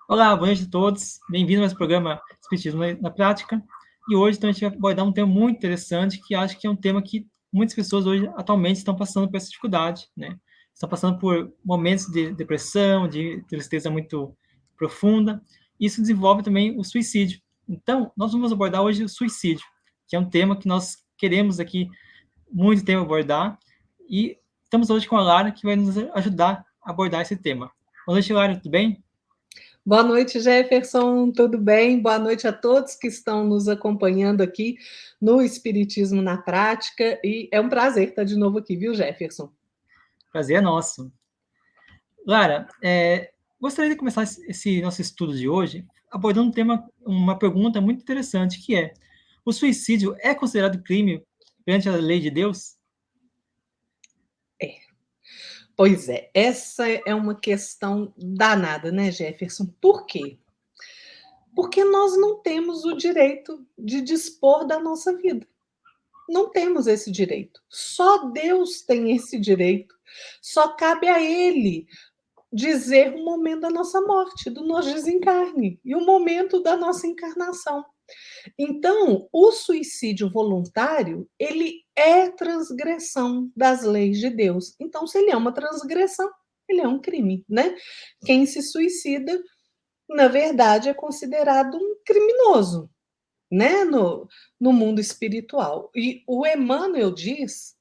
Olá, boa noite a todos. Bem-vindos ao nosso programa Espiritismo na Prática. E hoje então, a gente vai abordar um tema muito interessante, que acho que é um tema que muitas pessoas hoje, atualmente, estão passando por essa dificuldade, né? Estão passando por momentos de depressão, de tristeza muito profunda. Isso desenvolve também o suicídio. Então, nós vamos abordar hoje o suicídio, que é um tema que nós queremos aqui muito tempo abordar. E estamos hoje com a Lara, que vai nos ajudar a abordar esse tema. Boa noite, Lara, tudo bem? Boa noite, Jefferson, tudo bem? Boa noite a todos que estão nos acompanhando aqui no Espiritismo na Prática. E é um prazer estar de novo aqui, viu, Jefferson? Prazer é nosso. Lara, gostaria de começar esse nosso estudo de hoje abordando um tema, uma pergunta muito interessante, que é: o suicídio é considerado crime perante a lei de Deus? É. Pois é, essa é uma questão danada, né, Jefferson? Por quê? Porque nós não temos o direito de dispor da nossa vida. Não temos esse direito. Só Deus tem esse direito. Só cabe a Ele dizer o momento da nossa morte, do nosso desencarne e o momento da nossa encarnação. Então, o suicídio voluntário, ele é transgressão das leis de Deus. Então, se ele é uma transgressão, ele é um crime, né? Quem se suicida, na verdade, é considerado um criminoso, né? No mundo espiritual. E o Emmanuel diz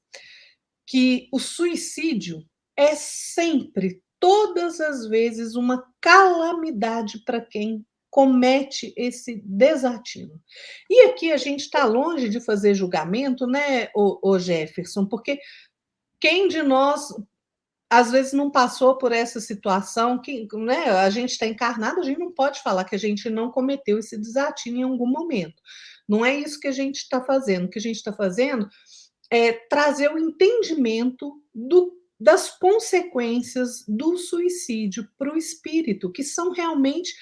que o suicídio é sempre, todas as vezes, uma calamidade para quem comete esse desatino. E aqui a gente está longe de fazer julgamento, né, o Jefferson, porque quem de nós às vezes não passou por essa situação, que, né, a gente está encarnado, a gente não pode falar que a gente não cometeu esse desatino em algum momento. Não é isso que a gente está fazendo. O que a gente está fazendo trazer o entendimento das consequências do suicídio para o espírito, que são realmente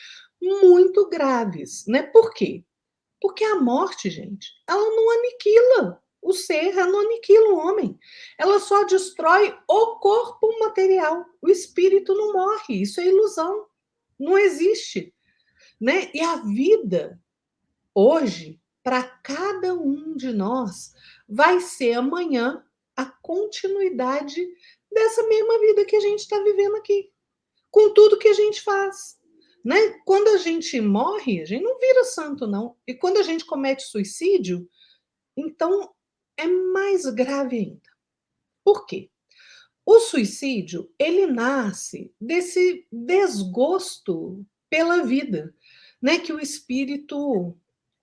muito graves, né? Por quê? Porque a morte, gente, ela não aniquila o ser, ela não aniquila o homem. Ela só destrói o corpo material. O espírito não morre, isso é ilusão. Não existe, né? E a vida hoje, para cada um de nós, vai ser amanhã a continuidade dessa mesma vida que a gente está vivendo aqui, com tudo que a gente faz. Né? Quando a gente morre, a gente não vira santo, não. E quando a gente comete suicídio, então é mais grave ainda. Por quê? O suicídio, ele nasce desse desgosto pela vida, né? Que o espírito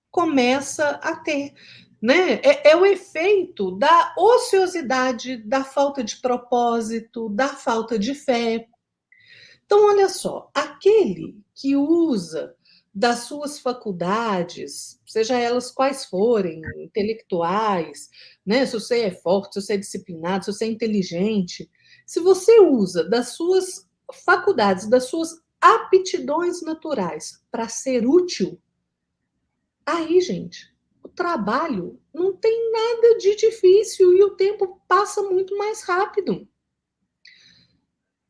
começa a ter. Né? É o efeito da ociosidade, da falta de propósito, da falta de fé. Então, olha só, aquele que usa das suas faculdades, seja elas quais forem, intelectuais, né? Se você é forte, se você é disciplinado, se você é inteligente, se você usa das suas faculdades, das suas aptidões naturais para ser útil, aí, gente, o trabalho não tem nada de difícil e o tempo passa muito mais rápido.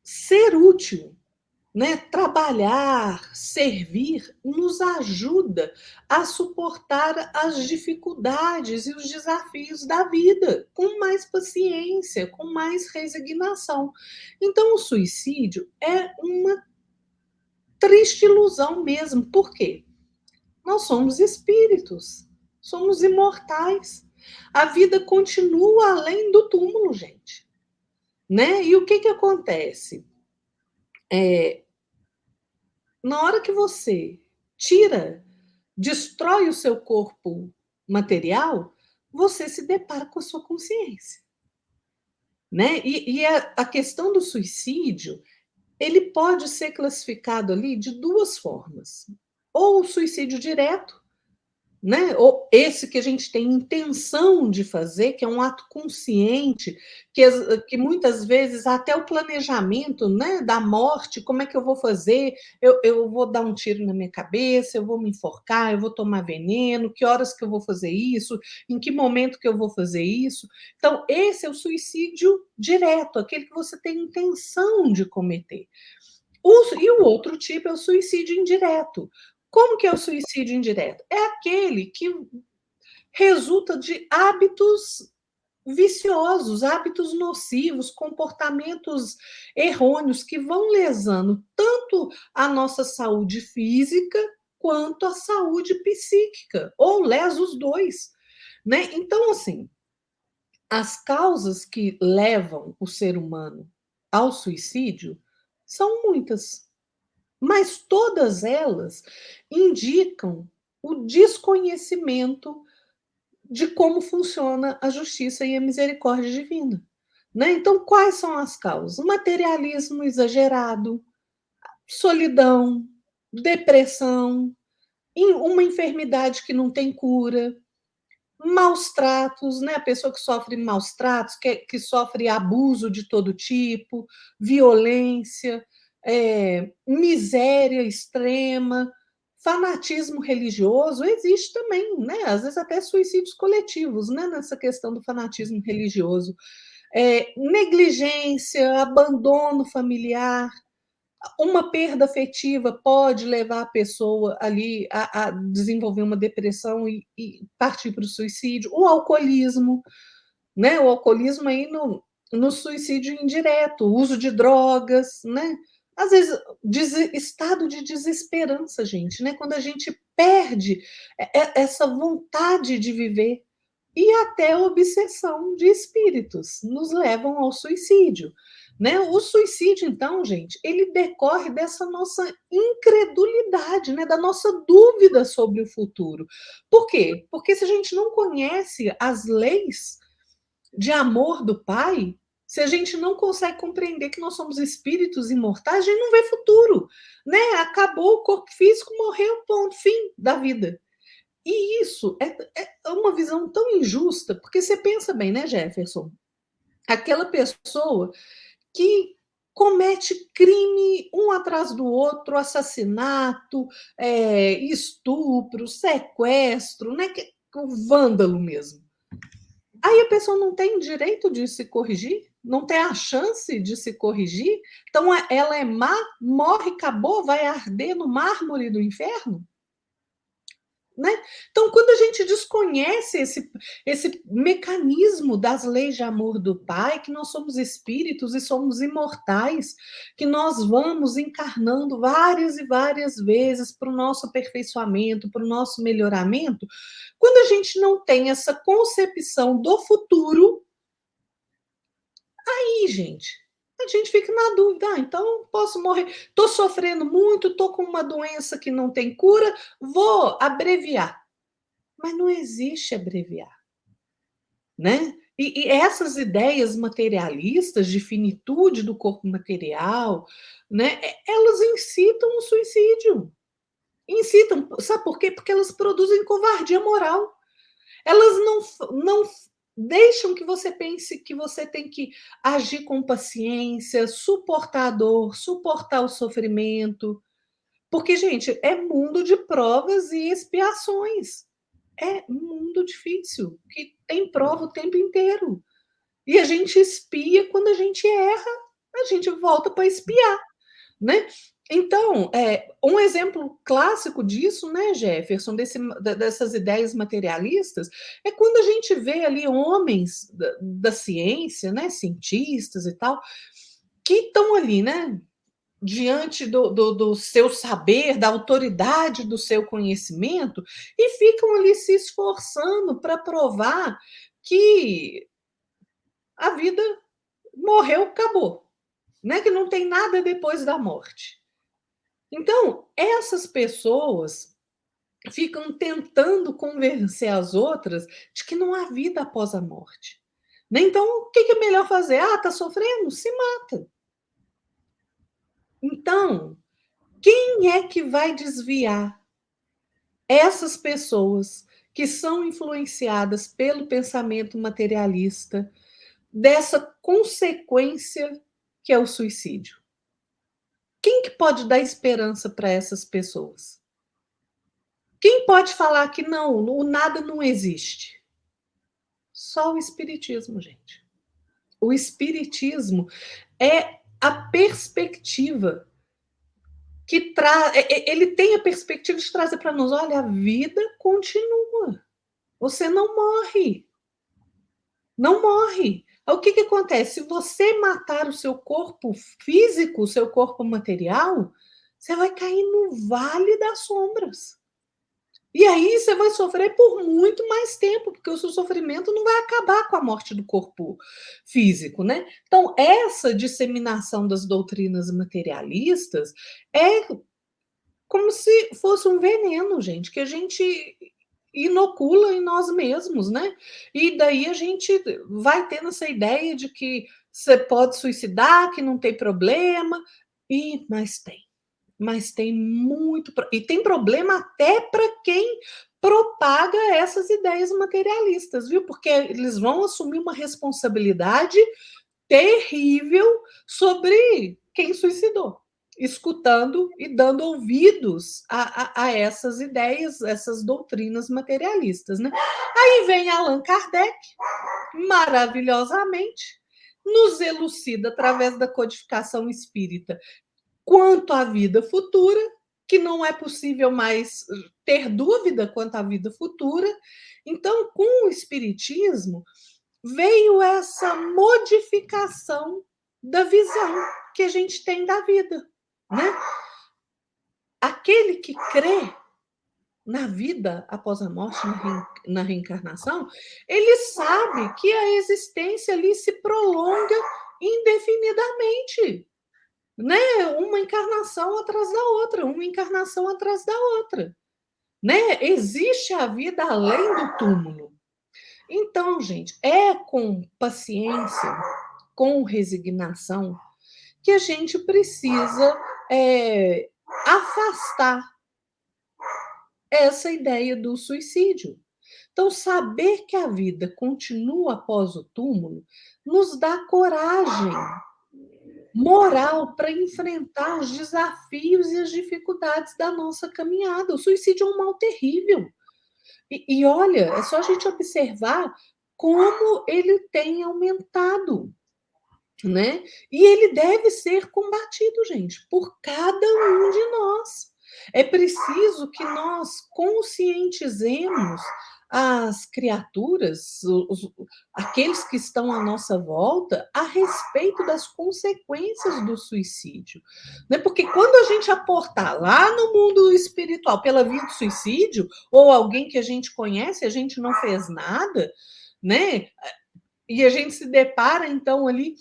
Ser útil, né? Trabalhar, servir, nos ajuda a suportar as dificuldades e os desafios da vida com mais paciência, com mais resignação. Então, o suicídio é uma triste ilusão mesmo. Por quê? Nós somos espíritos, somos imortais. A vida continua além do túmulo, gente. Né? E o que acontece? Na hora que você tira, destrói o seu corpo material, você se depara com a sua consciência. Né? E a questão do suicídio, ele pode ser classificado ali de duas formas. Ou o suicídio direto, né? Ou esse que a gente tem intenção de fazer, que é um ato consciente, que muitas vezes até o planejamento, né, da morte, como é que eu vou fazer? Eu vou dar um tiro na minha cabeça, eu vou me enforcar, eu vou tomar veneno, que horas que eu vou fazer isso, em que momento que eu vou fazer isso? Então, esse é o suicídio direto, aquele que você tem intenção de cometer. E o outro tipo é o suicídio indireto. Como que é o suicídio indireto? É aquele que resulta de hábitos viciosos, hábitos nocivos, comportamentos errôneos que vão lesando tanto a nossa saúde física quanto a saúde psíquica, ou lesa os dois, né? Então, assim, as causas que levam o ser humano ao suicídio são muitas, mas todas elas indicam o desconhecimento de como funciona a justiça e a misericórdia divina. Né? Então, quais são as causas? Materialismo exagerado, solidão, depressão, uma enfermidade que não tem cura, maus tratos, né? A pessoa que sofre maus tratos, que sofre abuso de todo tipo, violência, miséria extrema, fanatismo religioso, existe também, né? Às vezes até suicídios coletivos, né? Nessa questão do fanatismo religioso. Negligência, abandono familiar, uma perda afetiva pode levar a pessoa ali a desenvolver uma depressão e partir para o suicídio. O alcoolismo, né? O alcoolismo aí no suicídio indireto, o uso de drogas, né? Às vezes, estado de desesperança, gente, né? Quando a gente perde essa vontade de viver e até obsessão de espíritos nos levam ao suicídio. Né? O suicídio, então, gente, ele decorre dessa nossa incredulidade, né? Da nossa dúvida sobre o futuro. Por quê? Porque se a gente não conhece as leis de amor do Pai, se a gente não consegue compreender que nós somos espíritos imortais, a gente não vê futuro. Né? Acabou o corpo físico, morreu, ponto, fim da vida. E isso é uma visão tão injusta, porque você pensa bem, né, Jefferson? Aquela pessoa que comete crime um atrás do outro, assassinato, estupro, sequestro, né? O vândalo mesmo. Aí a pessoa não tem direito de se corrigir, não tem a chance de se corrigir, então ela é má, morre, acabou, vai arder no mármore do inferno? Né? Então, quando a gente desconhece esse mecanismo das leis de amor do Pai, que nós somos espíritos e somos imortais, que nós vamos encarnando várias e várias vezes para o nosso aperfeiçoamento, para o nosso melhoramento, quando a gente não tem essa concepção do futuro, aí, gente, a gente fica na dúvida. Então posso morrer. Estou sofrendo muito, estou com uma doença que não tem cura, vou abreviar. Mas não existe abreviar, né? E essas ideias materialistas de finitude do corpo material, né? Elas incitam o suicídio. Incitam, sabe por quê? Porque elas produzem covardia moral. Elas não deixam que você pense que você tem que agir com paciência, suportar a dor, suportar o sofrimento. Porque, gente, é mundo de provas e expiações. É um mundo difícil, que tem prova o tempo inteiro. E a gente espia quando a gente erra, a gente volta para espiar, né? Então, um exemplo clássico disso, né, Jefferson, dessas ideias materialistas, é quando a gente vê ali homens da ciência, né, cientistas e tal, que estão ali, né, diante do seu saber, da autoridade do seu conhecimento, e ficam ali se esforçando para provar que a vida morreu, acabou, né? Que não tem nada depois da morte. Então, essas pessoas ficam tentando convencer as outras de que não há vida após a morte. Né? Então, o que é melhor fazer? Ah, tá sofrendo? Se mata. Então, quem é que vai desviar essas pessoas que são influenciadas pelo pensamento materialista dessa consequência que é o suicídio? Quem que pode dar esperança para essas pessoas? Quem pode falar que não, o nada não existe? Só o espiritismo, gente. O espiritismo é a perspectiva ele tem a perspectiva de trazer para nós, olha, a vida continua. Você não morre. Não morre. O que acontece? Se você matar o seu corpo físico, o seu corpo material, você vai cair no vale das sombras. E aí você vai sofrer por muito mais tempo, porque o seu sofrimento não vai acabar com a morte do corpo físico, né? Então, essa disseminação das doutrinas materialistas é como se fosse um veneno, gente, que a gente inocula em nós mesmos, né? E daí a gente vai tendo essa ideia de que você pode suicidar, que não tem problema, mas tem muito, e tem problema até para quem propaga essas ideias materialistas, viu? Porque eles vão assumir uma responsabilidade terrível sobre quem suicidou, escutando e dando ouvidos a essas ideias, essas doutrinas materialistas, né? Aí vem Allan Kardec, maravilhosamente, nos elucida através da codificação espírita quanto à vida futura, que não é possível mais ter dúvida quanto à vida futura. Então, com o espiritismo, veio essa modificação da visão que a gente tem da vida, né? Aquele que crê na vida após a morte, na reencarnação, ele sabe que a existência ali se prolonga indefinidamente, né? Uma encarnação atrás da outra, uma encarnação atrás da outra, né? Existe a vida além do túmulo. Então, gente, é com paciência, com resignação, que a gente precisa afastar essa ideia do suicídio. Então, saber que a vida continua após o túmulo nos dá coragem moral para enfrentar os desafios e as dificuldades da nossa caminhada. O suicídio é um mal terrível. E olha, é só a gente observar como ele tem aumentado, né? E ele deve ser combatido, gente, por cada um de nós. É preciso que nós conscientizemos as criaturas, aqueles que estão à nossa volta, a respeito das consequências do suicídio. Né? Porque quando a gente aportar lá no mundo espiritual pela via do suicídio, ou alguém que a gente conhece, a gente não fez nada, né? E a gente se depara, então, ali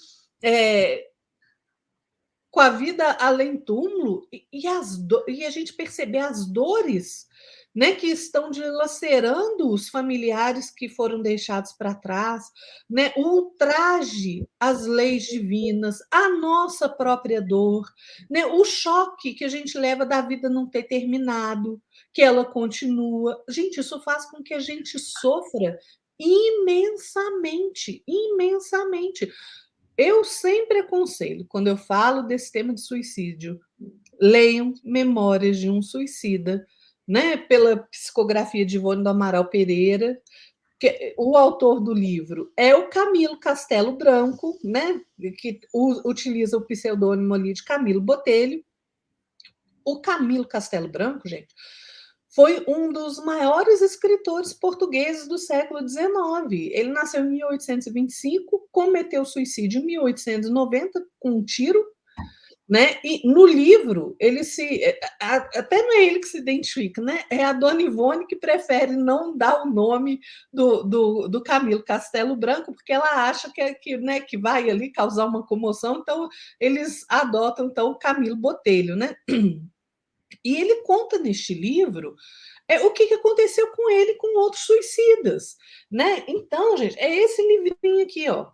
com a vida além túmulo e a gente perceber as dores, né, que estão dilacerando os familiares que foram deixados para trás, né, o ultraje às leis divinas, a nossa própria dor, né, o choque que a gente leva da vida não ter terminado, que ela continua. Gente, isso faz com que a gente sofra imensamente, imensamente. Eu sempre aconselho, quando eu falo desse tema de suicídio, leiam Memórias de um Suicida, né? Pela psicografia de Ivone do Amaral Pereira, que o autor do livro é o Camilo Castelo Branco, né? Que utiliza o pseudônimo ali de Camilo Botelho. O Camilo Castelo Branco, gente, foi um dos maiores escritores portugueses do século XIX. Ele nasceu em 1825, cometeu suicídio em 1890 com um tiro, né? E no livro, até não é ele que se identifica, né? É a dona Ivone que prefere não dar o nome do Camilo Castelo Branco, porque ela acha né, que vai ali causar uma comoção, então eles adotam então o Camilo Botelho, né? E ele conta neste livro o que aconteceu com ele e com outros suicidas, né? Então, gente, é esse livrinho aqui, ó. Não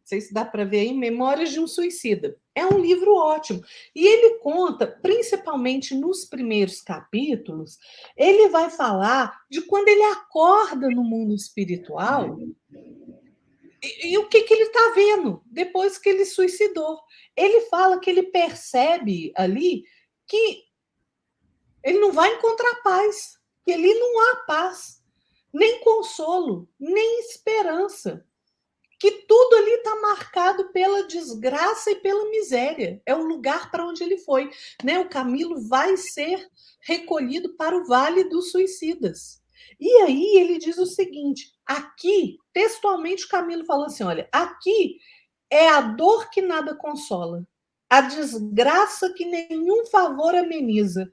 sei se dá para ver aí, Memórias de um Suicida. É um livro ótimo. E ele conta, principalmente nos primeiros capítulos, ele vai falar de quando ele acorda no mundo espiritual e o que ele está vendo depois que ele suicidou. Ele fala que ele percebe ali que ele não vai encontrar paz, que ali não há paz, nem consolo, nem esperança. que tudo ali está marcado pela desgraça e pela miséria. É o lugar para onde ele foi. Né? O Camilo vai ser recolhido para o Vale dos Suicidas. E aí ele diz o seguinte: aqui, textualmente, o Camilo fala assim: olha, aqui é a dor que nada consola, a desgraça que nenhum favor ameniza,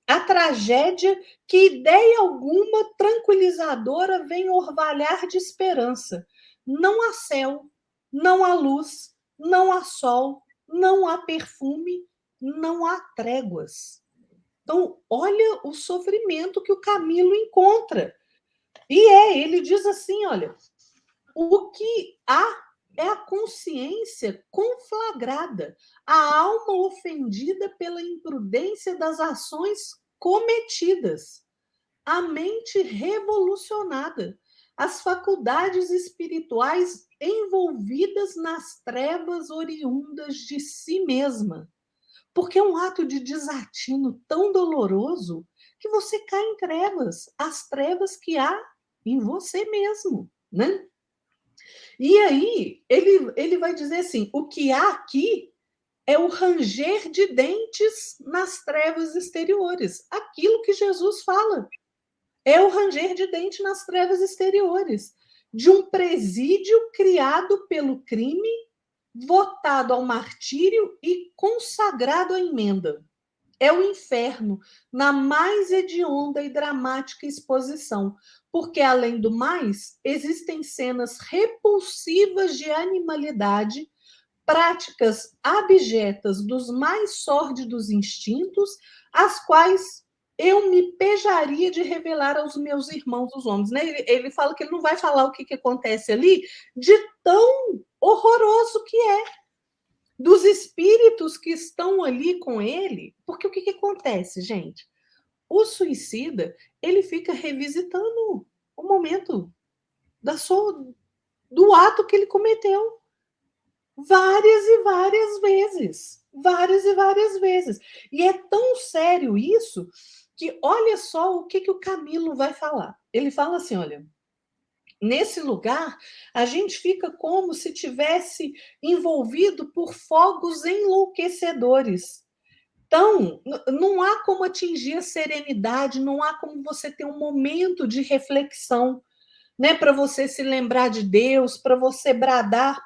a tragédia que ideia alguma tranquilizadora vem orvalhar de esperança. Não há céu, não há luz, não há sol, não há perfume, não há tréguas. Então, olha o sofrimento que o Camilo encontra. Ele diz assim, olha, o que há é a consciência conflagrada, a alma ofendida pela imprudência das ações cometidas, a mente revolucionada, as faculdades espirituais envolvidas nas trevas oriundas de si mesma. Porque é um ato de desatino tão doloroso que você cai em trevas, as trevas que há em você mesmo, né? E aí ele vai dizer assim: o que há aqui é o ranger de dentes nas trevas exteriores. Aquilo que Jesus fala. É o ranger de dentes nas trevas exteriores. De um presídio criado pelo crime, votado ao martírio e consagrado à emenda. É o inferno, na mais hedionda e dramática exposição, porque, além do mais, existem cenas repulsivas de animalidade, práticas abjetas dos mais sórdidos instintos, as quais eu me pejaria de revelar aos meus irmãos os homens. Né? Ele fala que ele não vai falar o que acontece ali, de tão horroroso que é, dos espíritos que estão ali com ele, porque o que acontece, gente? O suicida, ele fica revisitando o momento do ato que ele cometeu várias e várias vezes. Várias e várias vezes. E é tão sério isso que olha só o que o Camilo vai falar. Ele fala assim, olha, nesse lugar, a gente fica como se tivesse envolvido por fogos enlouquecedores. Então, não há como atingir a serenidade, não há como você ter um momento de reflexão, né, para você se lembrar de Deus, para você bradar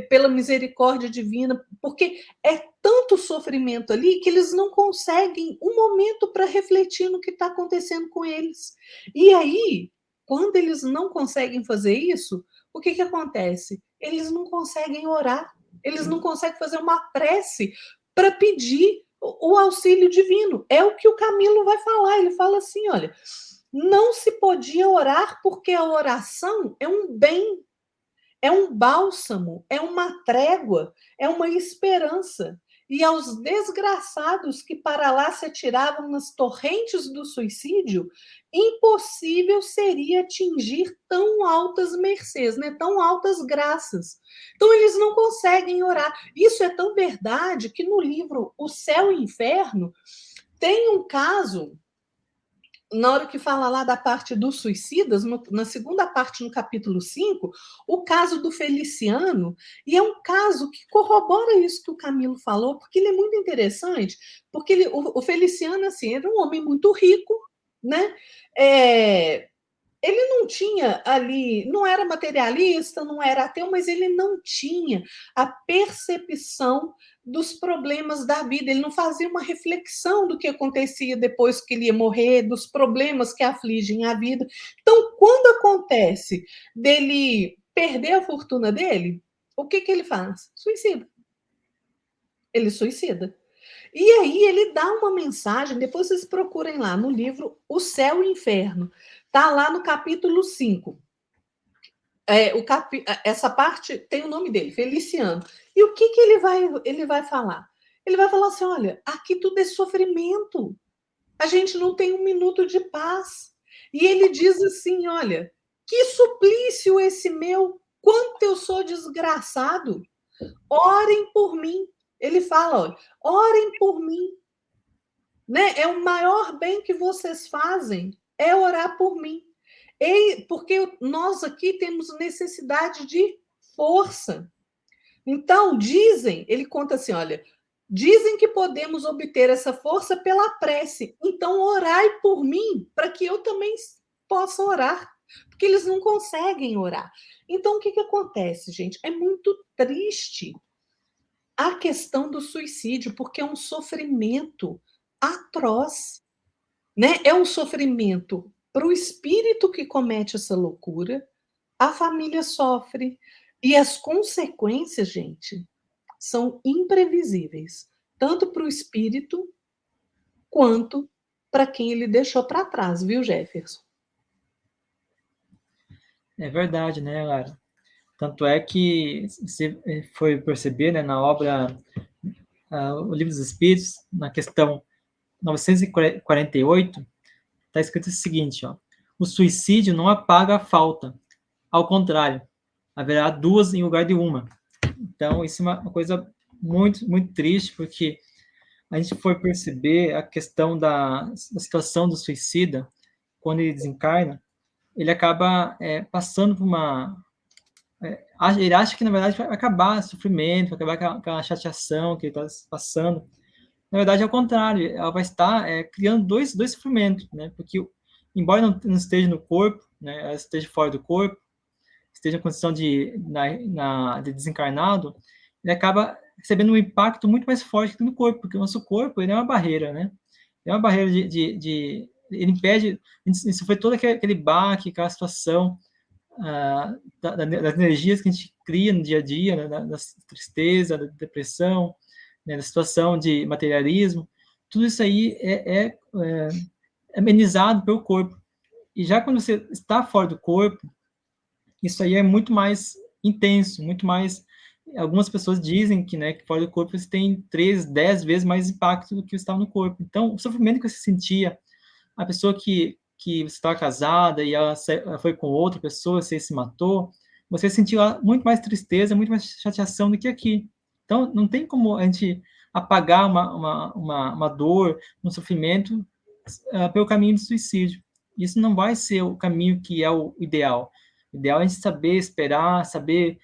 pela misericórdia divina, porque é tanto sofrimento ali que eles não conseguem um momento para refletir no que está acontecendo com eles. E aí, quando eles não conseguem fazer isso, o que acontece? Eles não conseguem orar, eles não conseguem fazer uma prece para pedir o auxílio divino. É o que o Camilo vai falar. Ele fala assim: olha, não se podia orar porque a oração é um bem, é um bálsamo, é uma trégua, é uma esperança. E aos desgraçados que para lá se atiravam nas torrentes do suicídio, impossível seria atingir tão altas mercês, né? Tão altas graças. Então, eles não conseguem orar. Isso é tão verdade que no livro O Céu e o Inferno tem um caso, na hora que fala lá da parte dos suicidas, na segunda parte, no capítulo 5, o caso do Feliciano, e é um caso que corrobora isso que o Camilo falou, porque ele é muito interessante, porque o Feliciano, assim, era um homem muito rico, né? Ele não tinha ali, não era materialista, não era ateu, mas ele não tinha a percepção dos problemas da vida, ele não fazia uma reflexão do que acontecia depois que ele ia morrer, dos problemas que afligem a vida. Então, quando acontece dele perder a fortuna dele, o que ele faz? Suicida. Ele suicida. E aí ele dá uma mensagem, depois vocês procurem lá no livro O Céu e o Inferno, tá lá no capítulo 5. Essa parte tem o nome dele, Feliciano. E o que ele vai falar? Ele vai falar assim: olha, aqui tudo é sofrimento. A gente não tem um minuto de paz. E ele diz assim: olha, que suplício esse meu, quanto eu sou desgraçado. Orem por mim. Ele fala: olha, orem por mim. Né? É o maior bem que vocês fazem, é orar por mim. Porque nós aqui temos necessidade de força. Então, ele conta assim, olha, dizem que podemos obter essa força pela prece. Então, orai por mim, para que eu também possa orar. Porque eles não conseguem orar. Então, o que acontece, gente? É muito triste a questão do suicídio, porque é um sofrimento atroz, né? É um sofrimento para o espírito que comete essa loucura, a família sofre, e as consequências, gente, são imprevisíveis, tanto para o espírito quanto para quem ele deixou para trás, viu, Jefferson? É verdade, né, Lara? Tanto é que você foi perceber, né, na obra O Livro dos Espíritos, na questão 948, está escrito o seguinte, ó: o suicídio não apaga a falta, ao contrário, haverá duas em lugar de uma. Então, isso é uma coisa muito, muito triste, porque a gente for perceber a questão da situação do suicida, quando ele desencarna, ele acaba passando por uma... ele acha que, na verdade, vai acabar o sofrimento, vai acabar com aquela chateação que ele está passando. Na verdade, é o contrário, ela vai estar criando dois sofrimentos, né? Porque, embora não esteja no corpo, né, ela esteja fora do corpo, esteja em condição de desencarnado, ele acaba recebendo um impacto muito mais forte que no corpo, porque o nosso corpo ele é uma barreira, né? É uma barreira ele impede de sofrer todo aquele baque, aquela situação, das energias que a gente cria no dia a dia, né, da tristeza, da depressão, né, da situação de materialismo, tudo isso aí é amenizado pelo corpo. E já quando você está fora do corpo, isso aí é muito mais intenso, muito mais... Algumas pessoas dizem que, né, que fora do corpo você tem 3, 10 vezes mais impacto do que está no corpo. Então, o sofrimento que você sentia, a pessoa que você estava casada e ela foi com outra pessoa, você se matou, você sentiu muito mais tristeza, muito mais chateação do que aqui. Então, não tem como a gente apagar uma dor, um sofrimento pelo caminho do suicídio. Isso não vai ser o caminho que é o ideal. O ideal é a gente saber esperar, saber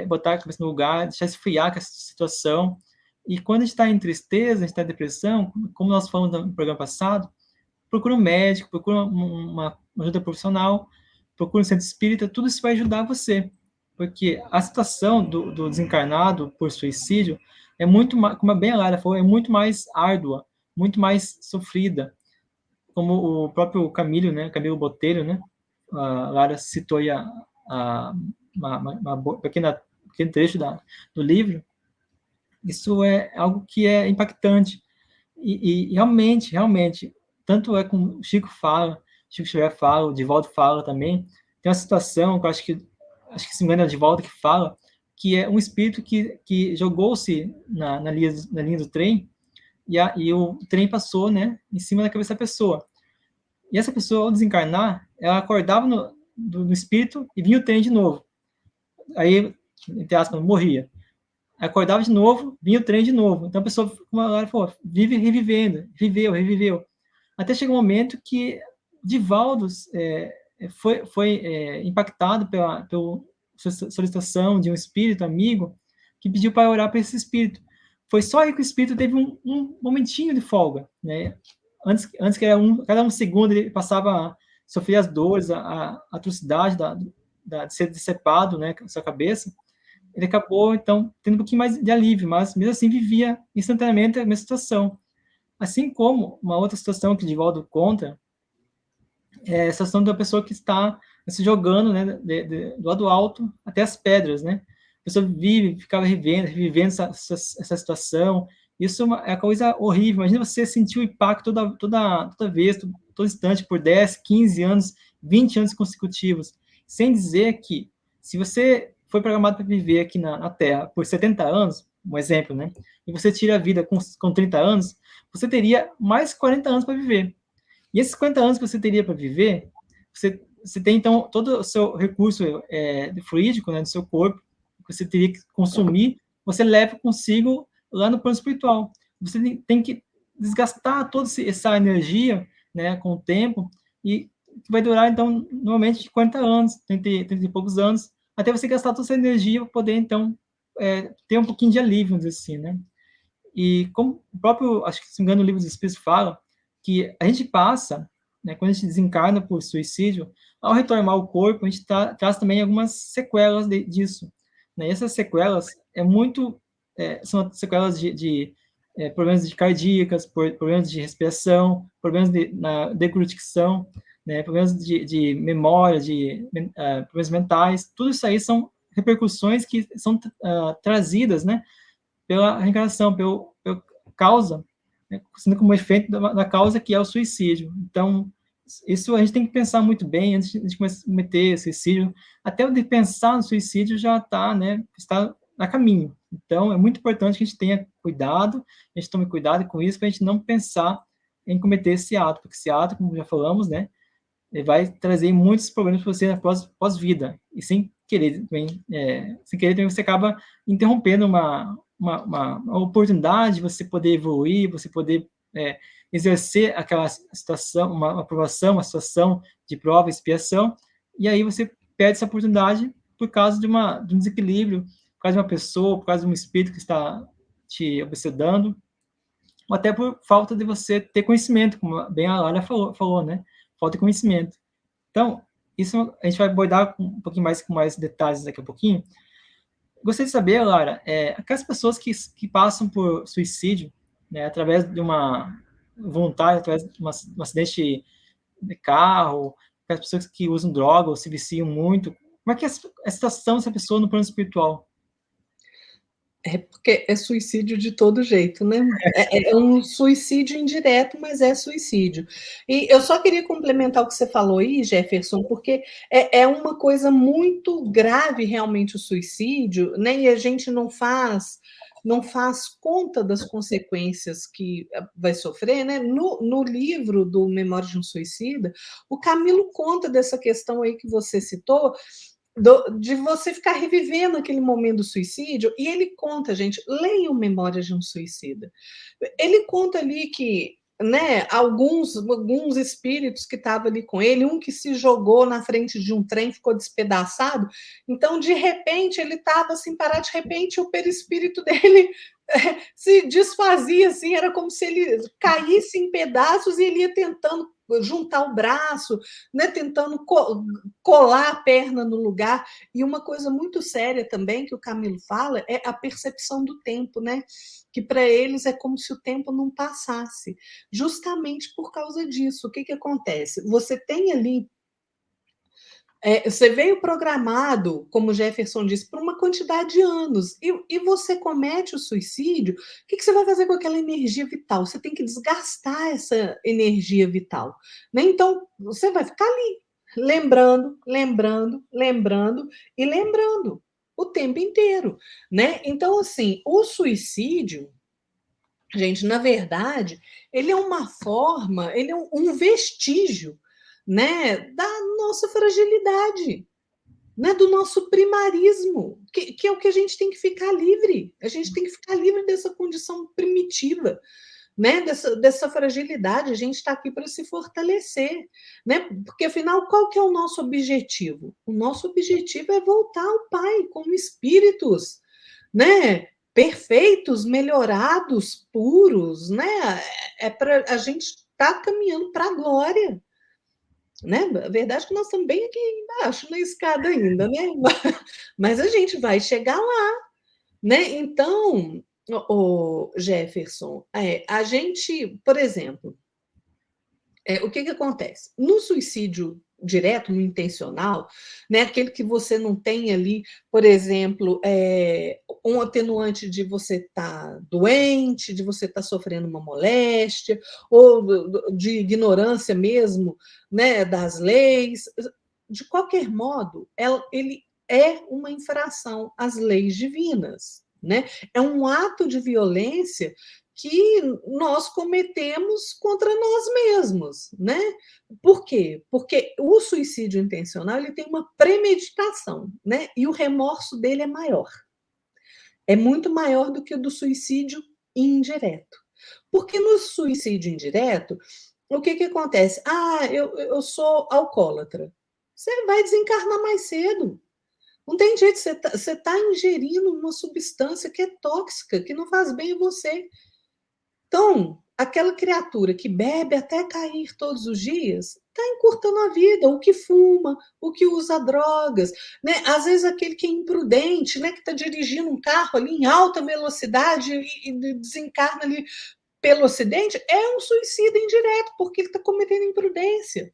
botar a cabeça no lugar, deixar esfriar com essa situação. E quando a gente está em tristeza, a gente está em depressão, como nós falamos no programa passado, procura um médico, procura uma ajuda profissional, procura um centro espírita, tudo isso vai ajudar você. Porque a situação do desencarnado por suicídio é muito mais, como a bem a Lara falou, é muito mais árdua, muito mais sofrida. Como o próprio Camilo, né, Camilo Botelho, né, a Lara citou aí uma pequeno trecho do livro. Isso é algo que é impactante. E realmente, tanto é como o Chico fala, Chico Xavier fala, o Divaldo fala também, tem uma situação que eu acho que se me engano é o Divaldo que fala, que é um espírito que jogou-se na linha do trem, e o trem passou, né, em cima da cabeça da pessoa. E essa pessoa, ao desencarnar, ela acordava no espírito e vinha o trem de novo. Aí, entre aspas, morria. Acordava de novo, vinha o trem de novo. Então a pessoa, como ela falou, vive revivendo, reviveu. Até chega um momento que Divaldo foi impactado pela solicitação de um espírito amigo que pediu para orar para esse espírito. Foi só aí que o espírito teve um momentinho de folga, né? Antes que era cada um segundo ele passava a sofrer as dores, a atrocidade de ser decepado, né, com a sua cabeça. Ele acabou, então, tendo um pouquinho mais de alívio, mas mesmo assim vivia instantaneamente a mesma situação. Assim como uma outra situação que Divaldo conta, é a situação da pessoa que está se jogando, né, do lado alto até as pedras, né? A pessoa ficava revivendo essa situação. Isso é uma coisa horrível. Imagina você sentir o impacto toda vez, todo instante, por 10, 15 anos, 20 anos consecutivos. Sem dizer que, se você foi programado para viver aqui na Terra por 70 anos, um exemplo, né? E você tira a vida com 30 anos, você teria mais 40 anos para viver. E esses 50 anos que você teria para viver, você tem, então, todo o seu recurso fluídico, né, do seu corpo, que você teria que consumir, você leva consigo lá no plano espiritual. Você tem que desgastar toda essa energia, né, com o tempo, e vai durar, então, normalmente, 40 anos, 30 e poucos anos, até você gastar toda essa energia para poder, então, ter um pouquinho de alívio, vamos dizer assim, né? E como o próprio, acho que se não me engano, o livro dos Espíritos fala, que a gente passa, né, quando a gente desencarna por suicídio, ao retornar ao corpo, a gente traz também algumas sequelas disso. Né? E essas sequelas são sequelas de problemas de cardíacas, problemas de respiração, problemas na deglutição, né, problemas de memória, problemas mentais. Tudo isso aí são repercussões que são trazidas, né, pela reencarnação, pela causa, né, sendo como efeito da causa que é o suicídio. Então, isso a gente tem que pensar muito bem antes de cometer suicídio. Até o de pensar no suicídio já está a caminho. Então, é muito importante que a gente tenha cuidado, a gente tome cuidado com isso, para a gente não pensar em cometer esse ato, porque esse ato, como já falamos, né, ele vai trazer muitos problemas para você na pós-vida. E sem querer também você acaba interrompendo uma oportunidade de você poder evoluir, você poder exercer aquela situação, uma aprovação, uma situação de prova, expiação, e aí você perde essa oportunidade por causa de um desequilíbrio, por causa de uma pessoa, por causa de um espírito que está te obsedando, ou até por falta de você ter conhecimento, como bem a Lara falou, né? Falta de conhecimento. Então, isso a gente vai abordar um pouquinho mais com mais detalhes daqui a pouquinho. Gostaria de saber, Lara, aquelas pessoas que passam por suicídio, né, através de uma voluntária, através de um acidente de carro, aquelas pessoas que usam droga ou se viciam muito, como é que é a situação dessa pessoa no plano espiritual? É porque é suicídio de todo jeito, né? É um suicídio indireto, mas é suicídio. E eu só queria complementar o que você falou aí, Jefferson, porque é uma coisa muito grave realmente o suicídio, né? E a gente não faz conta das consequências que vai sofrer, né? No livro do Memórias de um Suicida, o Camilo conta dessa questão aí que você citou, de você ficar revivendo aquele momento do suicídio, e ele conta, gente, leiam Memórias de um Suicida. Ele conta ali que, né, alguns espíritos que estavam ali com ele, um que se jogou na frente de um trem, ficou despedaçado, então, de repente, ele estava assim, parado, de repente, o perispírito dele se desfazia, assim, era como se ele caísse em pedaços e ele ia tentando juntar o braço, né, tentando colar a perna no lugar. E uma coisa muito séria também que o Camilo fala é a percepção do tempo, né? Que para eles é como se o tempo não passasse. Justamente por causa disso, o que acontece? Você tem ali você veio programado, como o Jefferson disse, por uma quantidade de anos, e você comete o suicídio, o que você vai fazer com aquela energia vital? Você tem que desgastar essa energia vital. Né? Então, você vai ficar ali, lembrando, lembrando, lembrando e lembrando o tempo inteiro. Né? Então, assim, o suicídio, gente, na verdade, ele é uma forma, ele é um vestígio, né, da nossa fragilidade, né, do nosso primarismo, que é o que a gente tem que ficar livre. A gente tem que ficar livre dessa condição primitiva, né, dessa fragilidade. A gente está aqui para se fortalecer, né? Porque afinal, qual que é o nosso objetivo? O nosso objetivo é voltar ao Pai como espíritos, né? Perfeitos, melhorados, puros, né? É para a gente estar caminhando para a glória, né? A verdade é que nós estamos bem aqui embaixo na escada ainda, né? Mas a gente vai chegar lá, né? Então, o Jefferson, a gente, por exemplo, o que acontece? No suicídio direto, no intencional, né, aquele que você não tem ali, por exemplo, um atenuante de você estar doente, de você estar sofrendo uma moléstia, ou de ignorância mesmo, né, das leis. De qualquer modo, ele é uma infração às leis divinas. Né? É um ato de violência que nós cometemos contra nós mesmos, né? Por quê? Porque o suicídio intencional ele tem uma premeditação, né? E o remorso dele é maior. É muito maior do que o do suicídio indireto. Porque no suicídio indireto, o que acontece? Eu sou alcoólatra. Você vai desencarnar mais cedo. Não tem jeito, você tá ingerindo uma substância que é tóxica, que não faz bem a você. Então, aquela criatura que bebe até cair todos os dias está encurtando a vida, o que fuma, o que usa drogas, né? Às vezes aquele que é imprudente, né, que está dirigindo um carro ali em alta velocidade e desencarna ali pelo acidente, é um suicida indireto, porque ele está cometendo imprudência.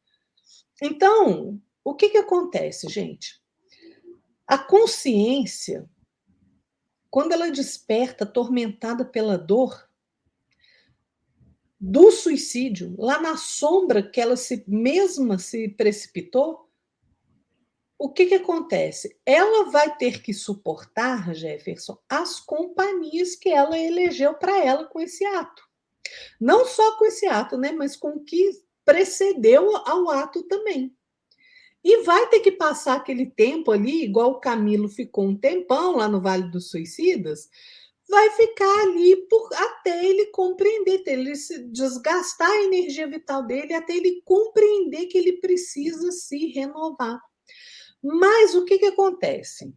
Então, o que, que acontece, gente? A consciência, quando ela desperta, atormentada pela dor do suicídio, lá na sombra que ela mesma se precipitou, o que, que acontece? Ela vai ter que suportar, Jefferson, as companhias que ela elegeu para ela com esse ato. Não só com esse ato, né, mas com o que precedeu ao ato também. E vai ter que passar aquele tempo ali, igual o Camilo ficou um tempão lá no Vale dos Suicidas, vai ficar ali até ele compreender, até ele se desgastar a energia vital dele, até ele compreender que ele precisa se renovar. Mas o que, que acontece?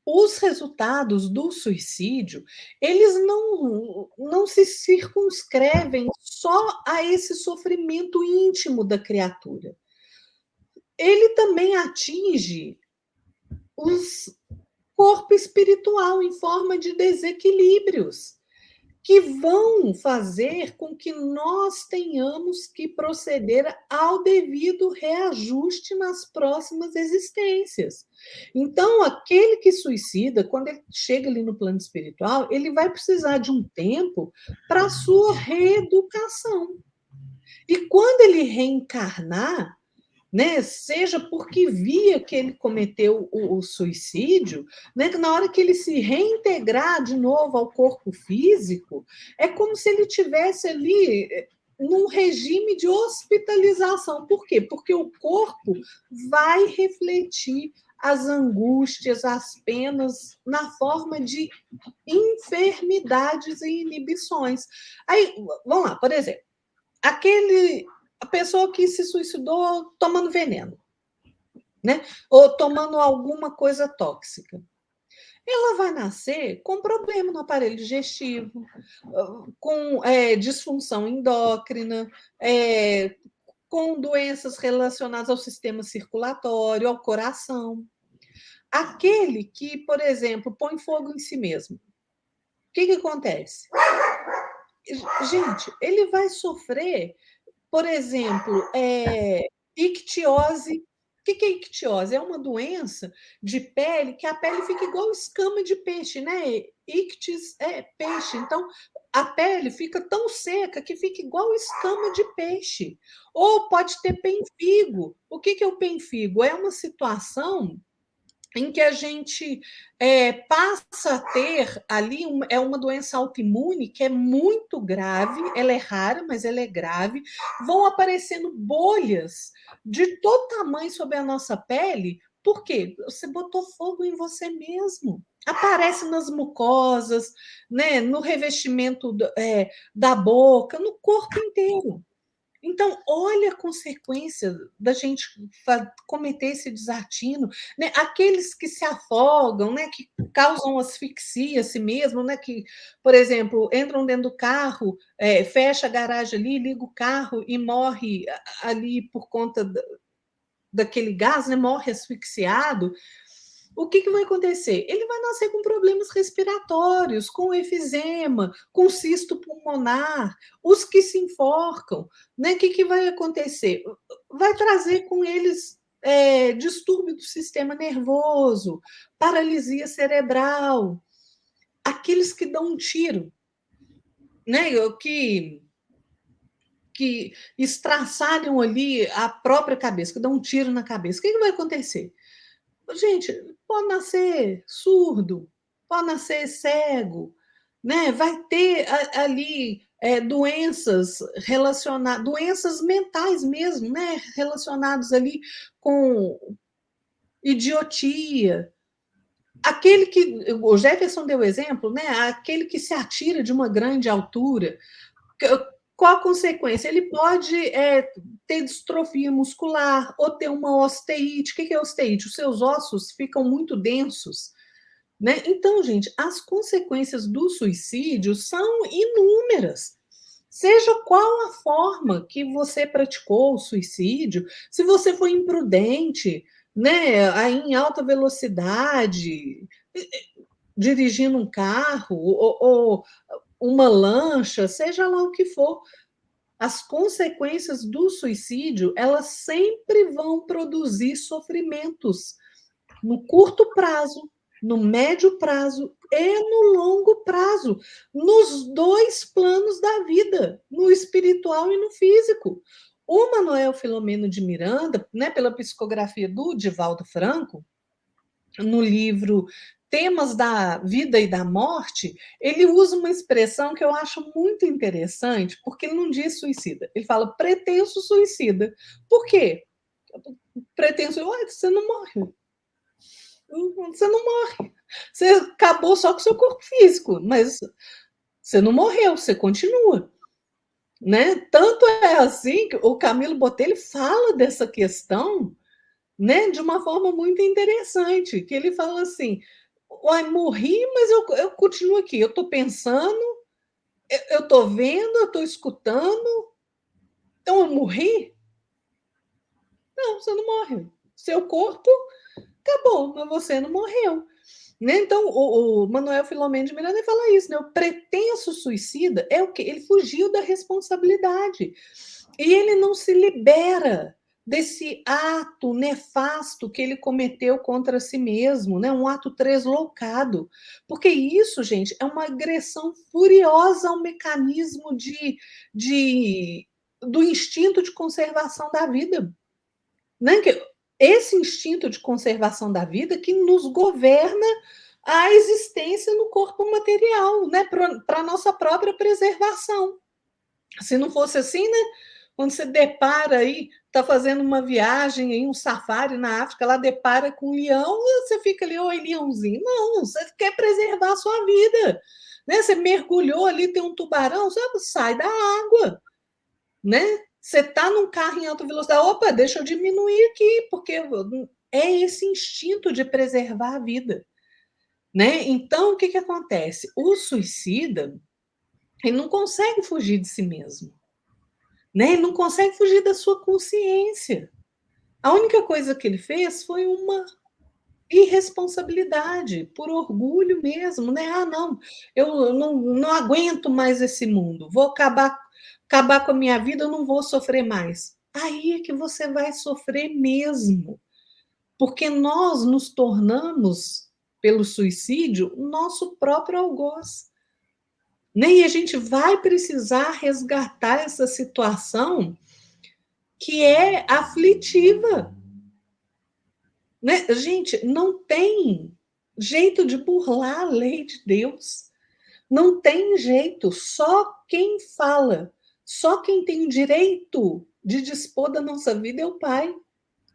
Os resultados do suicídio, eles não se circunscrevem só a esse sofrimento íntimo da criatura. Ele também atinge o corpo espiritual em forma de desequilíbrios que vão fazer com que nós tenhamos que proceder ao devido reajuste nas próximas existências. Então, aquele que suicida, quando ele chega ali no plano espiritual, ele vai precisar de um tempo para a sua reeducação. E quando ele reencarnar, né, seja porque via que ele cometeu o suicídio, né, que na hora que ele se reintegrar de novo ao corpo físico, é como se ele tivesse ali num regime de hospitalização. Por quê? Porque o corpo vai refletir as angústias, as penas, na forma de enfermidades e inibições. Aí, vamos lá, por exemplo, a pessoa que se suicidou tomando veneno, né? Ou tomando alguma coisa tóxica. Ela vai nascer com problema no aparelho digestivo, com disfunção endócrina, com doenças relacionadas ao sistema circulatório, ao coração. Aquele que, por exemplo, põe fogo em si mesmo, o que acontece? Gente, ele vai sofrer, por exemplo, ictiose. O que é ictiose? É uma doença de pele que a pele fica igual escama de peixe, né? Ictis é peixe. Então, a pele fica tão seca que fica igual escama de peixe. Ou pode ter penfigo. O que é o penfigo? É uma situação em que a gente passa a ter ali uma doença autoimune que é muito grave, ela é rara, mas ela é grave, vão aparecendo bolhas de todo tamanho sobre a nossa pele, por quê? Você botou fogo em você mesmo. Aparece nas mucosas, né, no revestimento da boca, no corpo inteiro. Então, olha a consequência da gente cometer esse desatino, né? Aqueles que se afogam, né? Que causam asfixia a si mesmo, né? Que, por exemplo, entram dentro do carro, fecha a garagem ali, liga o carro e morre ali por conta daquele gás, né? Morre asfixiado. O que vai acontecer? Ele vai nascer com problemas respiratórios, com efizema, com cisto pulmonar, os que se enforcam, né? O que vai acontecer? Vai trazer com eles distúrbio do sistema nervoso, paralisia cerebral, aqueles que dão um tiro, né? Que estraçalham ali a própria cabeça, que dão um tiro na cabeça. O que vai acontecer? Gente, pode nascer surdo, pode nascer cego, né? Vai ter ali doenças relacionadas, doenças mentais mesmo, né? Relacionadas ali com idiotia. Aquele que o Jefferson deu exemplo, né? Aquele que se atira de uma grande altura. Qual a consequência? Ele pode ter distrofia muscular, ou ter uma osteite. O que é osteite? Os seus ossos ficam muito densos, né? Então, gente, as consequências do suicídio são inúmeras. Seja qual a forma que você praticou o suicídio, se você foi imprudente, né, aí em alta velocidade, dirigindo um carro ou uma lancha, seja lá o que for, as consequências do suicídio, elas sempre vão produzir sofrimentos no curto prazo, no médio prazo e no longo prazo, nos dois planos da vida, no espiritual e no físico. O Manuel Filomeno de Miranda, né, pela psicografia do Divaldo Franco, no livro Temas da Vida e da Morte, ele usa uma expressão que eu acho muito interessante, porque ele não diz suicida, ele fala pretenso suicida. Por quê? Pretenso, você não morre. Você não morre. Você acabou só com o seu corpo físico, mas você não morreu, você continua. Né? Tanto é assim que o Camilo Botelho fala dessa questão, né, de uma forma muito interessante, que ele fala assim, morri, mas eu continuo aqui, eu estou pensando, eu estou vendo, eu estou escutando, então eu morri? Não, você não morre. Seu corpo acabou, mas você não morreu. Né? Então, o Manuel Filomeno de Miranda fala isso, né? O pretenso suicida é o quê? Ele fugiu da responsabilidade. E ele não se libera desse ato nefasto que ele cometeu contra si mesmo, né? Um ato tresloucado. Porque isso, gente, é uma agressão furiosa ao mecanismo do instinto de conservação da vida. Né? Esse instinto de conservação da vida que nos governa a existência no corpo material, né? Para a nossa própria preservação. Se não fosse assim, né? Quando você depara aí, está fazendo uma viagem em um safari na África, lá depara com um leão, você fica ali, oi, leãozinho. Não, você quer preservar a sua vida. Né? Você mergulhou ali, tem um tubarão, sabe? Sai da água. Né? Você está num carro em alta velocidade, opa, deixa eu diminuir aqui, porque é esse instinto de preservar a vida. Né? Então, o que acontece? O suicida, ele não consegue fugir de si mesmo. Né? Ele não consegue fugir da sua consciência. A única coisa que ele fez foi uma irresponsabilidade, por orgulho mesmo, né? Ah, não, eu não aguento mais esse mundo, vou acabar com a minha vida, eu não vou sofrer mais. Aí é que você vai sofrer mesmo, porque nós nos tornamos, pelo suicídio, nosso próprio algoz. E a gente vai precisar resgatar essa situação que é aflitiva. Né? Gente, não tem jeito de burlar a lei de Deus. Não tem jeito. Só quem fala, só quem tem o direito de dispor da nossa vida é o Pai.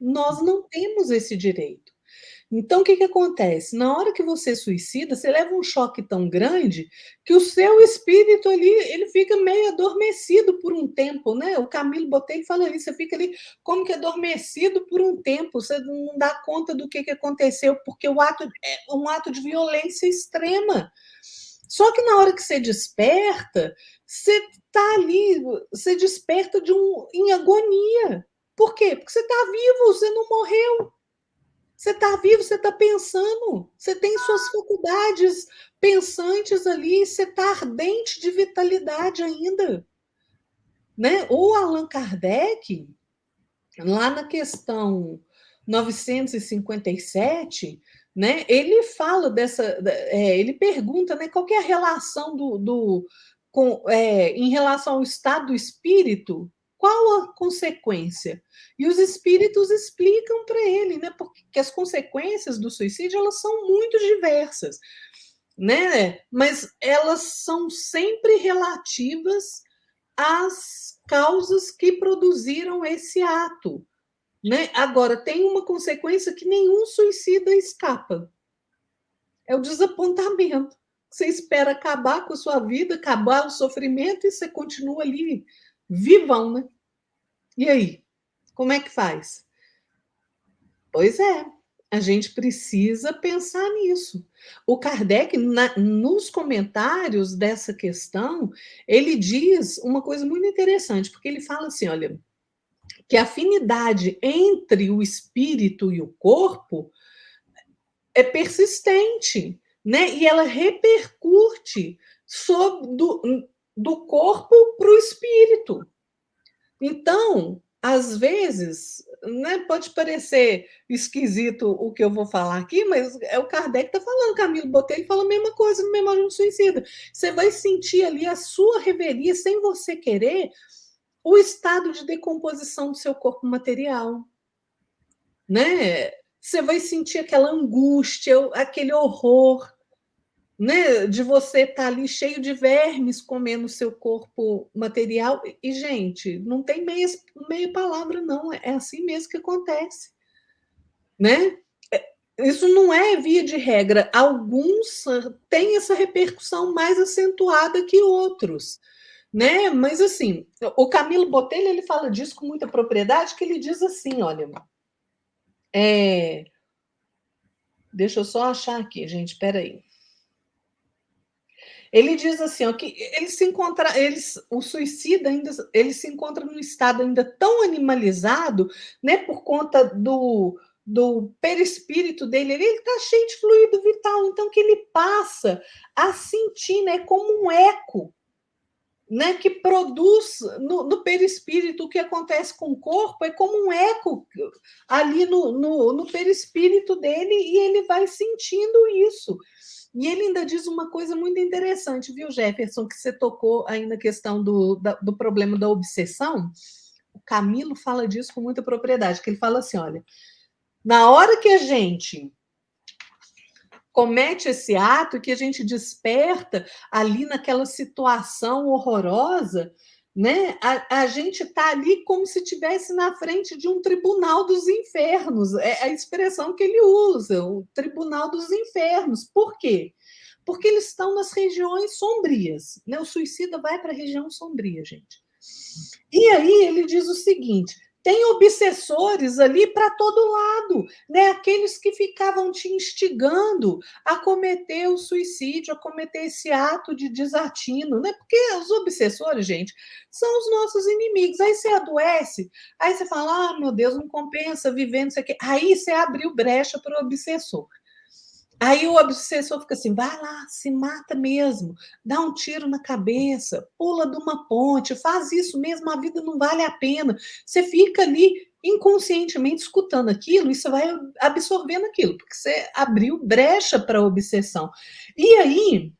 Nós não temos esse direito. Então, o que acontece? Na hora que você suicida, você leva um choque tão grande que o seu espírito ali, ele fica meio adormecido por um tempo, né? O Camilo Botelho fala isso, você fica ali como que adormecido por um tempo, você não dá conta do que aconteceu, porque o ato é um ato de violência extrema. Só que na hora que você desperta, você está ali, você desperta em agonia. Por quê? Porque você está vivo, você não morreu. Você está vivo, você está pensando, você tem suas faculdades pensantes ali, você está ardente de vitalidade ainda. Né? O Allan Kardec, lá na questão 957, né, ele fala ele pergunta, né, qual que é a relação em relação ao estado do espírito, qual a consequência? E os espíritos explicam para ele, né, porque as consequências do suicídio elas são muito diversas, né, mas elas são sempre relativas às causas que produziram esse ato. Né? Agora, tem uma consequência que nenhum suicida escapa. É o desapontamento. Você espera acabar com a sua vida, acabar o sofrimento e você continua ali vivão, né? E aí? Como é que faz? Pois é, a gente precisa pensar nisso. O Kardec, nos comentários dessa questão, ele diz uma coisa muito interessante, porque ele fala assim: olha, que a afinidade entre o espírito e o corpo é persistente, né? E ela repercute sobre do corpo para o espírito. Então, às vezes, né, pode parecer esquisito o que eu vou falar aqui, mas é o Kardec está falando, Camilo Botelho fala a mesma coisa no Memória de um Suicida. Você vai sentir ali a sua revelia, sem você querer, o estado de decomposição do seu corpo material, né? Você vai sentir aquela angústia, aquele horror, né, de você estar ali cheio de vermes comendo o seu corpo material. E, gente, não tem meia palavra, não. É assim mesmo que acontece, né? Isso não é via de regra. Alguns têm essa repercussão mais acentuada que outros, né? Mas, assim, o Camilo Botelho, ele fala disso com muita propriedade, que ele diz assim, olha, deixa eu só achar aqui, gente, peraí. Ele diz assim, ó, que o suicida ainda, ele se encontra num estado ainda tão animalizado, né, por conta do perispírito dele, ele está cheio de fluido vital, então que ele passa a sentir, né, como um eco, né, que produz no perispírito. O que acontece com o corpo é como um eco ali no perispírito dele, e ele vai sentindo isso. E ele ainda diz uma coisa muito interessante, viu, Jefferson, que você tocou aí na questão do problema da obsessão. O Camilo fala disso com muita propriedade, que ele fala assim, olha, na hora que a gente comete esse ato, que a gente desperta ali naquela situação horrorosa, né? A gente está ali como se estivesse na frente de um tribunal dos infernos. É a expressão que ele usa, o tribunal dos infernos. Por quê? Porque eles estão nas regiões sombrias, né? O suicida vai para a região sombria, gente. E aí ele diz o seguinte: tem obsessores ali para todo lado, né? Aqueles que ficavam te instigando a cometer o suicídio, a cometer esse ato de desatino, né? Porque os obsessores, gente, são os nossos inimigos. Aí você adoece, aí você fala: ah, meu Deus, não compensa vivendo isso aqui. Aí você abriu brecha para o obsessor. Aí o obsessor fica assim: vai lá, se mata mesmo, dá um tiro na cabeça, pula de uma ponte, faz isso mesmo, a vida não vale a pena. Você fica ali inconscientemente escutando aquilo e você vai absorvendo aquilo, porque você abriu brecha para a obsessão. E aí,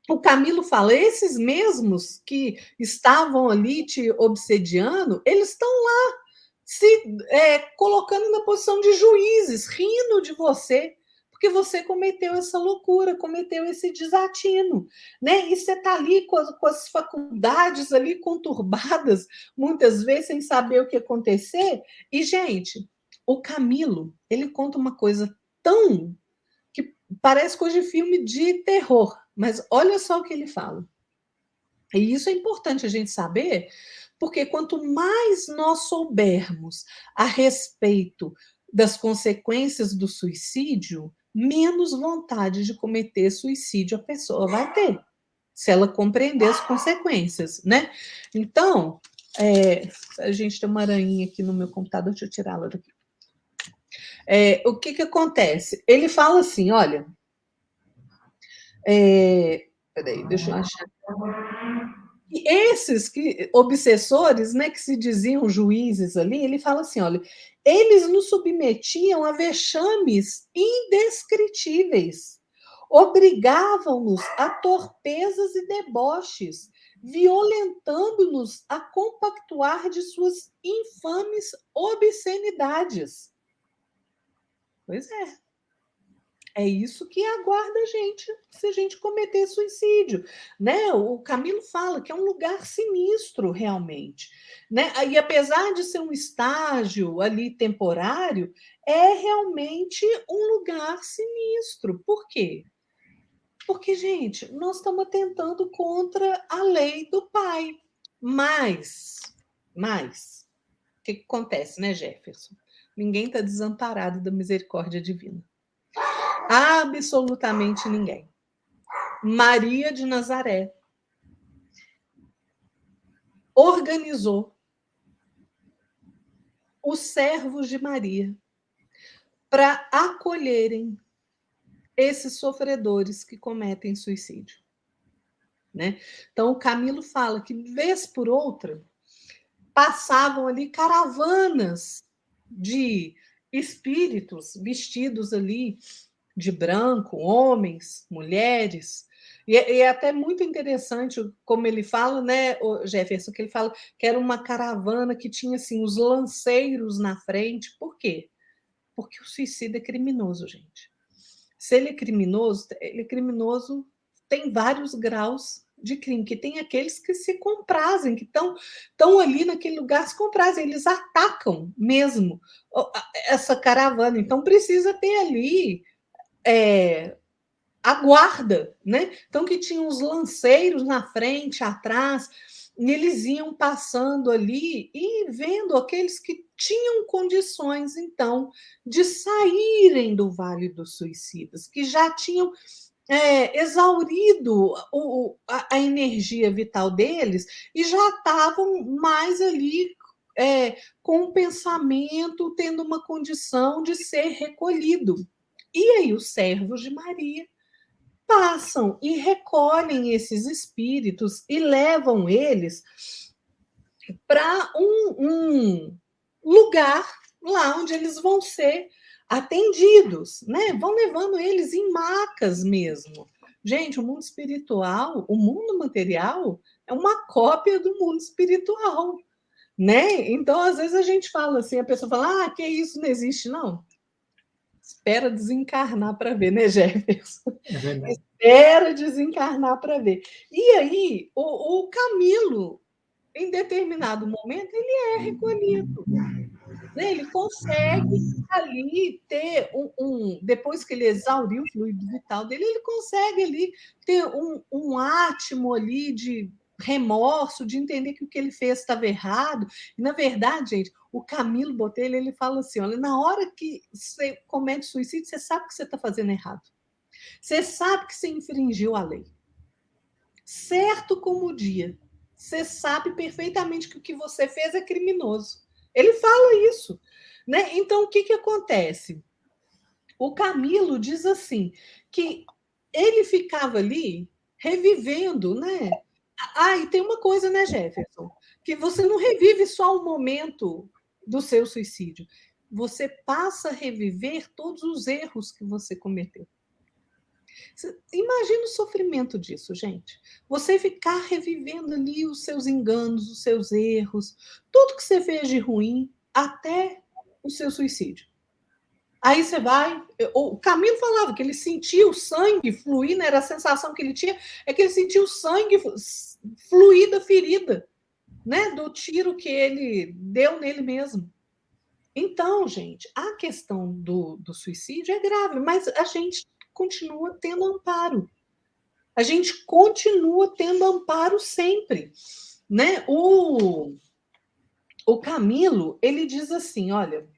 o Camilo fala: esses mesmos que estavam ali te obsediando, eles estão lá se colocando na posição de juízes, rindo de você, porque você cometeu essa loucura, cometeu esse desatino, né? E você está ali com as faculdades ali conturbadas, muitas vezes sem saber o que acontecer. E, gente, o Camilo, ele conta uma coisa tão que parece coisa de filme de terror, mas olha só o que ele fala. E isso é importante a gente saber, porque quanto mais nós soubermos a respeito das consequências do suicídio, menos vontade de cometer suicídio a pessoa vai ter, se ela compreender as consequências, né? Então, a gente tem uma aranha aqui no meu computador, deixa eu tirá-la daqui. O que acontece? Ele fala assim, olha, peraí, deixa eu achar. E esses obsessores, né, que se diziam juízes ali, ele fala assim, olha, eles nos submetiam a vexames indescritíveis, obrigavam-nos a torpezas e deboches, violentando-nos a compactuar de suas infames obscenidades. Pois é. É isso que aguarda a gente se a gente cometer suicídio, né? O Camilo fala que é um lugar sinistro realmente, né? E apesar de ser um estágio ali temporário, é realmente um lugar sinistro. Por quê? Porque, gente, nós estamos tentando contra a lei do pai. Mas, que acontece, né, Jefferson? Ninguém está desamparado da misericórdia divina. Absolutamente ninguém. Maria de Nazaré organizou os servos de Maria para acolherem esses sofredores que cometem suicídio. Né? Então, o Camilo fala que, de vez por outra, passavam ali caravanas de espíritos vestidos ali de branco, homens, mulheres. E é até muito interessante como ele fala, né, Jefferson, que ele fala que era uma caravana que tinha assim, os lanceiros na frente. Por quê? Porque o suicídio é criminoso, gente. Se ele é criminoso, tem vários graus de crime, que tem aqueles que se comprazem, que estão ali naquele lugar se comprazem, eles atacam mesmo essa caravana. Então precisa ter ali a guarda, né? Então que tinha os lanceiros na frente, atrás, e eles iam passando ali e vendo aqueles que tinham condições, então, de saírem do Vale dos Suicidas, que já tinham exaurido a energia vital deles e já estavam mais ali com o pensamento, tendo uma condição de ser recolhido. E aí os servos de Maria passam e recolhem esses espíritos e levam eles para um lugar lá onde eles vão ser atendidos, né? Vão levando eles em macas mesmo. Gente, o mundo espiritual, o mundo material é uma cópia do mundo espiritual, né? Então, às vezes a gente fala assim, a pessoa fala, que isso não existe, não. Espera desencarnar para ver, né, Jefferson? É verdade. Espera desencarnar para ver. E aí, o Camilo, em determinado momento, ele é recolhido. Né? Ele consegue ali ter depois que ele exauriu o fluido vital dele, ele consegue ali ter um átimo ali de remorso, de entender que o que ele fez estava errado. E, na verdade, gente, o Camilo Botelho, ele fala assim, olha, na hora que você comete suicídio, você sabe que você está fazendo errado. Você sabe que você infringiu a lei. Certo como o dia. Você sabe perfeitamente que o que você fez é criminoso. Ele fala isso. Né? Então, o que acontece? O Camilo diz assim, que ele ficava ali revivendo, né? E tem uma coisa, né, Jefferson? Que você não revive só o momento do seu suicídio. Você passa a reviver todos os erros que você cometeu. Imagina o sofrimento disso, gente. Você ficar revivendo ali os seus enganos, os seus erros, tudo que você fez de ruim, até o seu suicídio. Aí você vai. O Camilo falava que ele sentia o sangue fluir, né? Era a sensação que ele tinha, é que ele sentia o sangue fluir da ferida, né? Do tiro que ele deu nele mesmo. Então, gente, a questão do suicídio é grave, mas a gente continua tendo amparo. A gente continua tendo amparo sempre. Né? O Camilo, ele diz assim, olha,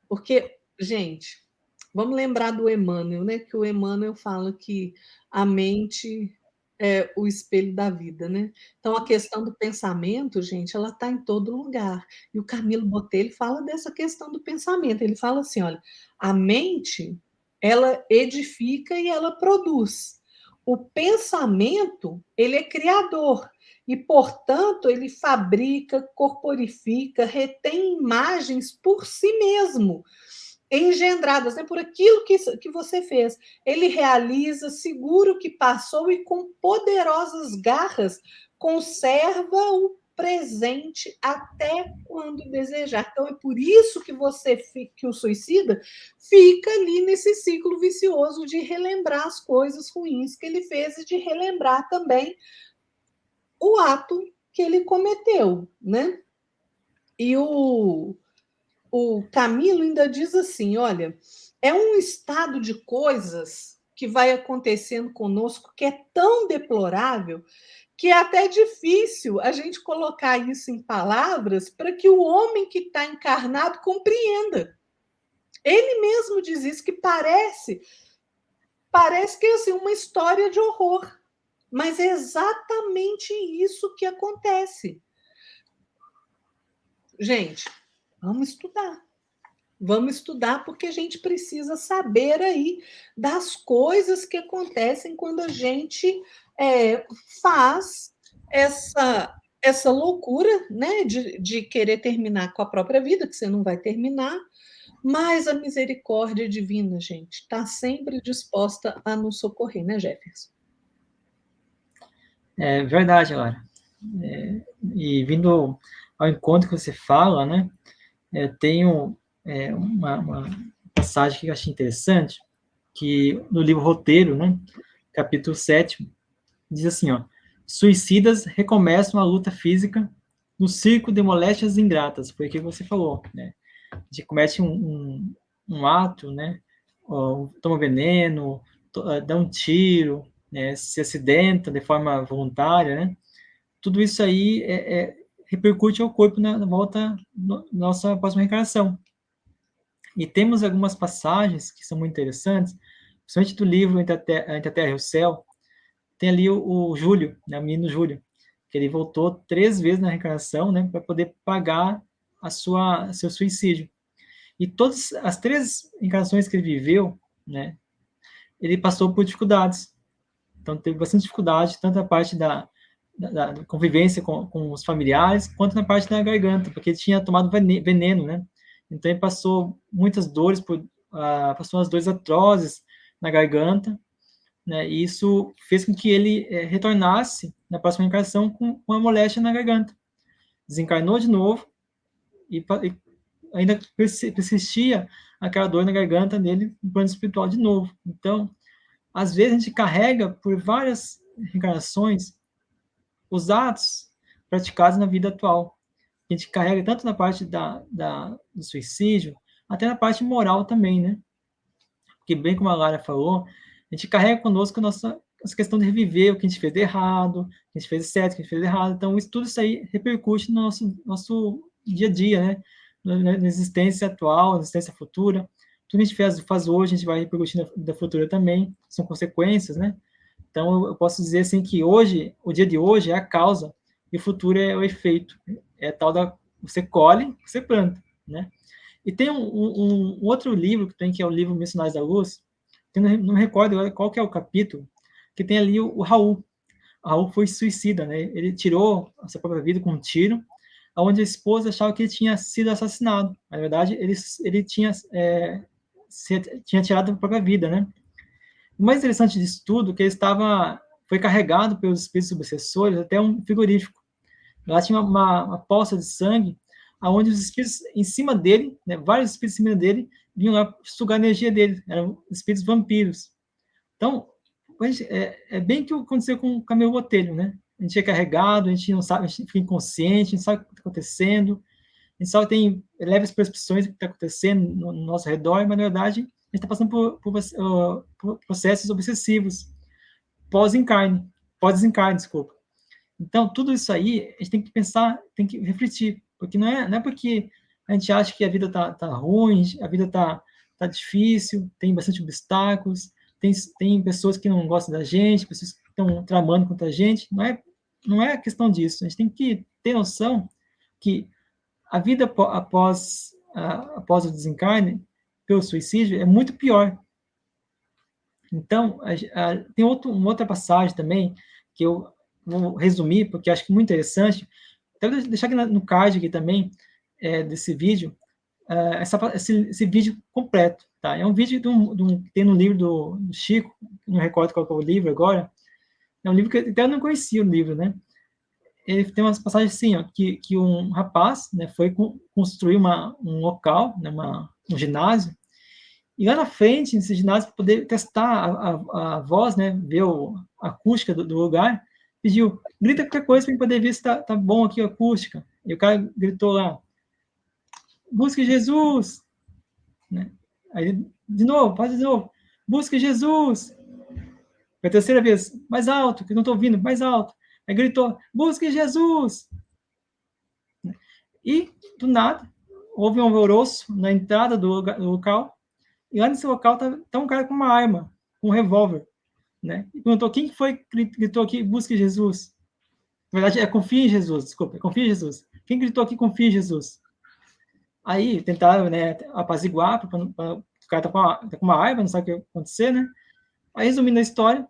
porque, gente, vamos lembrar do Emmanuel, né? Que o Emmanuel fala que a mente é o espelho da vida, né? Então, a questão do pensamento, gente, ela está em todo lugar. E o Camilo Botelho fala dessa questão do pensamento. Ele fala assim, olha, a mente, ela edifica e ela produz. O pensamento, ele é criador. E, portanto, ele fabrica, corporifica, retém imagens por si mesmo, engendradas, né, por aquilo que você fez. Ele realiza, segura o que passou e, com poderosas garras, conserva o presente até quando desejar. Então, é por isso que que o suicida fica ali nesse ciclo vicioso de relembrar as coisas ruins que ele fez e de relembrar também o ato que ele cometeu, né? E o Camilo ainda diz assim, olha, é um estado de coisas que vai acontecendo conosco que é tão deplorável que é até difícil a gente colocar isso em palavras para que o homem que está encarnado compreenda. Ele mesmo diz isso, que parece que é assim, uma história de horror, mas é exatamente isso que acontece. Gente, vamos estudar. Vamos estudar porque a gente precisa saber aí das coisas que acontecem quando a gente faz essa loucura, né, de querer terminar com a própria vida, que você não vai terminar, mas a misericórdia divina, gente, está sempre disposta a nos socorrer, né, Jefferson? É verdade, Lara. E vindo ao encontro que você fala, né, tenho uma passagem que eu achei interessante, que no livro Roteiro, né, capítulo 7, diz assim, ó, suicidas recomeçam a luta física no circo de moléstias ingratas, foi o que você falou, né? A gente comete um ato, né? Toma veneno, dá um tiro, né? Se acidenta de forma voluntária, né? Tudo isso aí repercute ao corpo na volta da nossa próxima reencarnação. E temos algumas passagens que são muito interessantes, principalmente do livro Entre a Terra e o Céu. Tem ali o Júlio, né, o menino Júlio, que ele voltou 3 vezes na reencarnação, né, para poder pagar seu suicídio. E todas as 3 encarnações que ele viveu, né, ele passou por dificuldades. Então teve bastante dificuldade, tanto na parte da convivência com os familiares, quanto na parte da garganta, porque ele tinha tomado veneno, né? Então ele passou muitas dores, passou umas dores atrozes na garganta, né? E isso fez com que ele retornasse na próxima encarnação com uma moléstia na garganta. Desencarnou de novo e ainda persistia aquela dor na garganta dele no plano espiritual de novo. Então, às vezes a gente carrega por várias reencarnações os atos praticados na vida atual. A gente carrega tanto na parte do suicídio, até na parte moral também, né? Porque, bem como a Lara falou, a gente carrega conosco essa questão de reviver o que a gente fez de errado, o que a gente fez de certo, o que a gente fez de errado. Então, tudo isso aí repercute no nosso dia a dia, né? Na existência atual, na existência futura. Tudo que a gente faz hoje, a gente vai repercutir na futura também. São consequências, né? Então, eu posso dizer assim que hoje, o dia de hoje é a causa e o futuro é o efeito. É tal da você colhe, você planta, né? E tem um outro livro que tem, que é o livro Missionários da Luz, que não me recordo agora qual que é o capítulo, que tem ali o Raul. O Raul foi suicida, né? Ele tirou a sua própria vida com um tiro, onde a esposa achava que ele tinha sido assassinado. Na verdade, ele tinha tirado a própria vida, né? O mais interessante disso tudo é que foi carregado pelos espíritos obsessores até um frigorífico. Lá tinha uma poça de sangue, aonde os espíritos em cima dele, né, vários espíritos em cima dele, vinham lá sugar a energia dele. Eram espíritos vampiros. Então, bem o que aconteceu com o Camelo Botelho, né? A gente é carregado, a gente não sabe, a gente fica inconsciente, a gente sabe o que está acontecendo, a gente só tem leves percepções do que está acontecendo no nosso redor, mas na verdade a gente está passando por processos obsessivos pós-desencarne, desculpa. Então, tudo isso aí, a gente tem que pensar, tem que refletir, porque não é porque a gente acha que a vida tá ruim, a vida tá difícil, tem bastante obstáculos, tem pessoas que não gostam da gente, pessoas que estão tramando contra a gente, não é questão disso, a gente tem que ter noção que a vida após o desencarne, pelo suicídio, é muito pior. Então, tem uma outra passagem também, que eu vou resumir, porque acho que é muito interessante. Quero deixar aqui no card aqui também, desse vídeo, esse vídeo completo. Tá? É um vídeo que tem no livro do Chico, não recordo qual é o livro agora. É um livro que até eu não conhecia o livro, né? Ele tem umas passagens assim, ó, que um rapaz, né, foi construir um local, né, um ginásio, e lá na frente, nesse ginásio, para poder testar a voz, né, ver a acústica do lugar, pediu, grita qualquer coisa para poder ver se tá bom aqui a acústica. E o cara gritou lá, busque Jesus. Né? Aí, de novo, faz de novo, busque Jesus. Foi a terceira vez, mais alto, que não estou ouvindo, mais alto. Aí gritou, busque Jesus! E, do nada, houve um alvoroço na entrada do local, e lá nesse local tá um cara com uma arma, com um revólver, né? E perguntou, quem foi que gritou aqui, busque Jesus? Na verdade, confia em Jesus, desculpa, confia em Jesus. Quem gritou aqui, confia em Jesus? Aí tentaram, né, apaziguar, o cara tá com uma arma, não sabe o que vai acontecer, né? Aí, resumindo a história,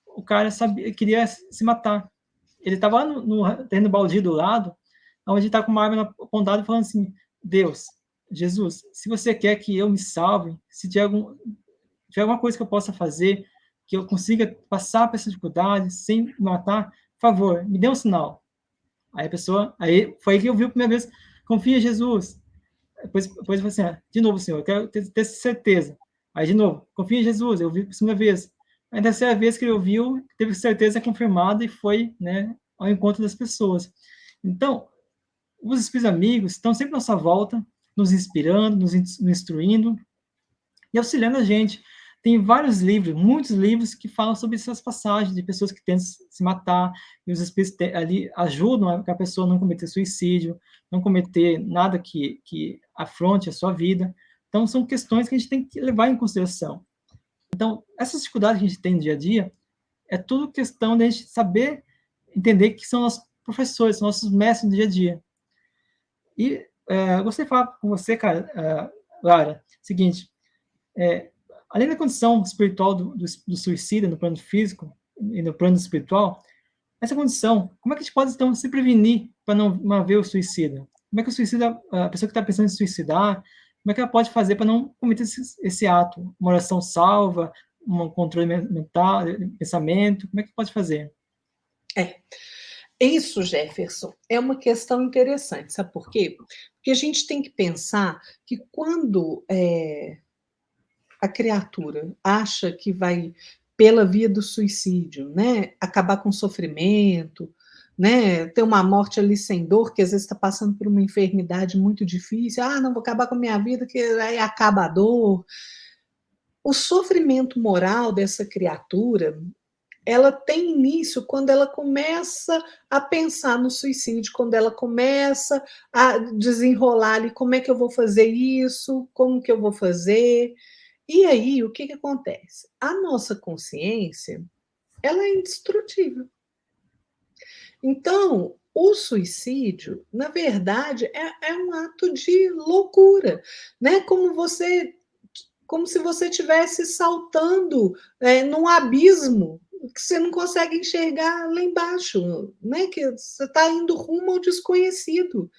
o cara queria se matar. Ele estava lá no terreno baldio do lado, onde está com uma arma apontada falando assim, Deus, Jesus, se você quer que eu me salve, se tiver alguma coisa que eu possa fazer, que eu consiga passar por essa dificuldade sem me matar, por favor, me dê um sinal. Aí a pessoa, aí foi aí que eu vi a primeira vez, confia em Jesus. Depois eu falei assim, de novo, Senhor, eu quero ter certeza. Aí, de novo, confia em Jesus, eu vi por segunda vez. Aí, da terceira vez que ele ouviu, teve certeza confirmada e foi, né, ao encontro das pessoas. Então, os espíritos amigos estão sempre à nossa volta, nos inspirando, nos instruindo e auxiliando a gente. Tem vários livros, muitos livros que falam sobre essas passagens de pessoas que tentam se matar, e os espíritos ali ajudam a pessoa a não cometer suicídio, não cometer nada que afronte a sua vida. Então, são questões que a gente tem que levar em consideração. Então, essas dificuldades que a gente tem no dia a dia, é tudo questão de a gente saber entender que são nossos professores, são nossos mestres no dia a dia. E eu gostaria de falar com você, cara, Lara, seguinte, além da condição espiritual do suicídio no plano físico e no plano espiritual, essa condição, como é que a gente pode, então, se prevenir para não haver o suicídio? Como é que o suicida, a pessoa que está pensando em suicidar, como é que ela pode fazer para não cometer esse ato? Uma oração salva, um controle mental, pensamento, como é que pode fazer? Isso, Jefferson, é uma questão interessante, sabe por quê? Porque a gente tem que pensar que quando a criatura acha que vai, pela via do suicídio, né, acabar com o sofrimento, né, ter uma morte ali sem dor, que às vezes está passando por uma enfermidade muito difícil, não, vou acabar com a minha vida, que aí acaba a dor. O sofrimento moral dessa criatura, ela tem início quando ela começa a pensar no suicídio, quando ela começa a desenrolar ali, como é que eu vou fazer isso, como que eu vou fazer. E aí, o que acontece? A nossa consciência, ela é indestrutível. Então, o suicídio, na verdade, é um ato de loucura, né? Como se você estivesse saltando num abismo que você não consegue enxergar lá embaixo, né? Que você está indo rumo ao desconhecido.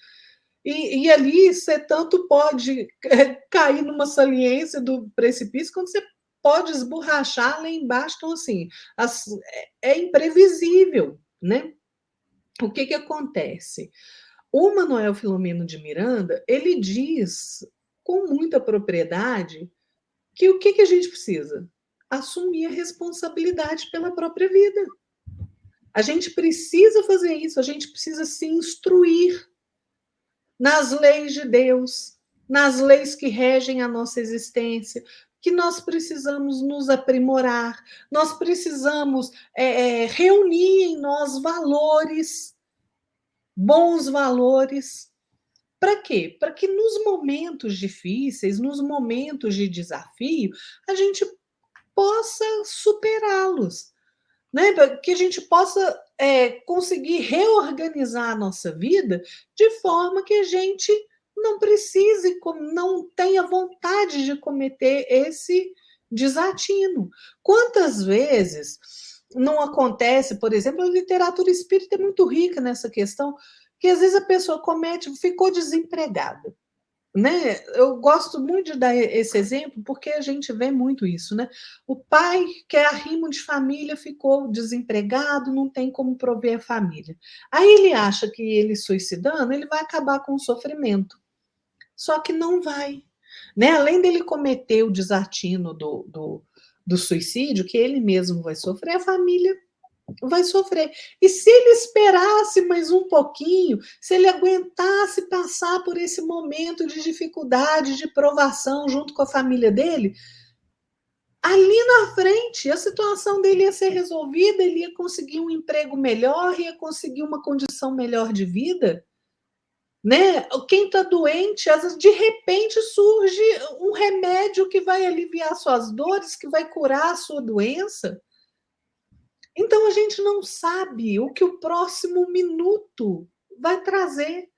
E ali você tanto pode cair numa saliência do precipício, quanto você pode esborrachar lá embaixo. Então, assim, é imprevisível, né? O que acontece? O Manuel Filomeno de Miranda, ele diz com muita propriedade que o que a gente precisa? Assumir a responsabilidade pela própria vida. A gente precisa fazer isso, a gente precisa se instruir nas leis de Deus, nas leis que regem a nossa existência, que nós precisamos nos aprimorar, nós precisamos reunir em nós valores, bons valores. Para quê? Para que nos momentos difíceis, nos momentos de desafio, a gente possa superá-los, né? Que a gente possa conseguir reorganizar a nossa vida de forma que a gente não precise, não tenha vontade de cometer esse desatino. Quantas vezes não acontece, por exemplo, a literatura espírita é muito rica nessa questão, que às vezes a pessoa ficou desempregada. Né? Eu gosto muito de dar esse exemplo porque a gente vê muito isso, né? O pai, que é arrimo de família, ficou desempregado, não tem como prover a família. Aí ele acha que ele suicidando, ele vai acabar com o sofrimento. Só que não vai. Né? Além dele cometer o desatino do suicídio, que ele mesmo vai sofrer, a família vai sofrer. E se ele esperasse mais um pouquinho, se ele aguentasse passar por esse momento de dificuldade, de provação junto com a família dele, ali na frente, a situação dele ia ser resolvida, ele ia conseguir um emprego melhor, ia conseguir uma condição melhor de vida, né? Quem está doente, às vezes, de repente surge um remédio que vai aliviar suas dores, que vai curar a sua doença. Então a gente não sabe o que o próximo minuto vai trazer.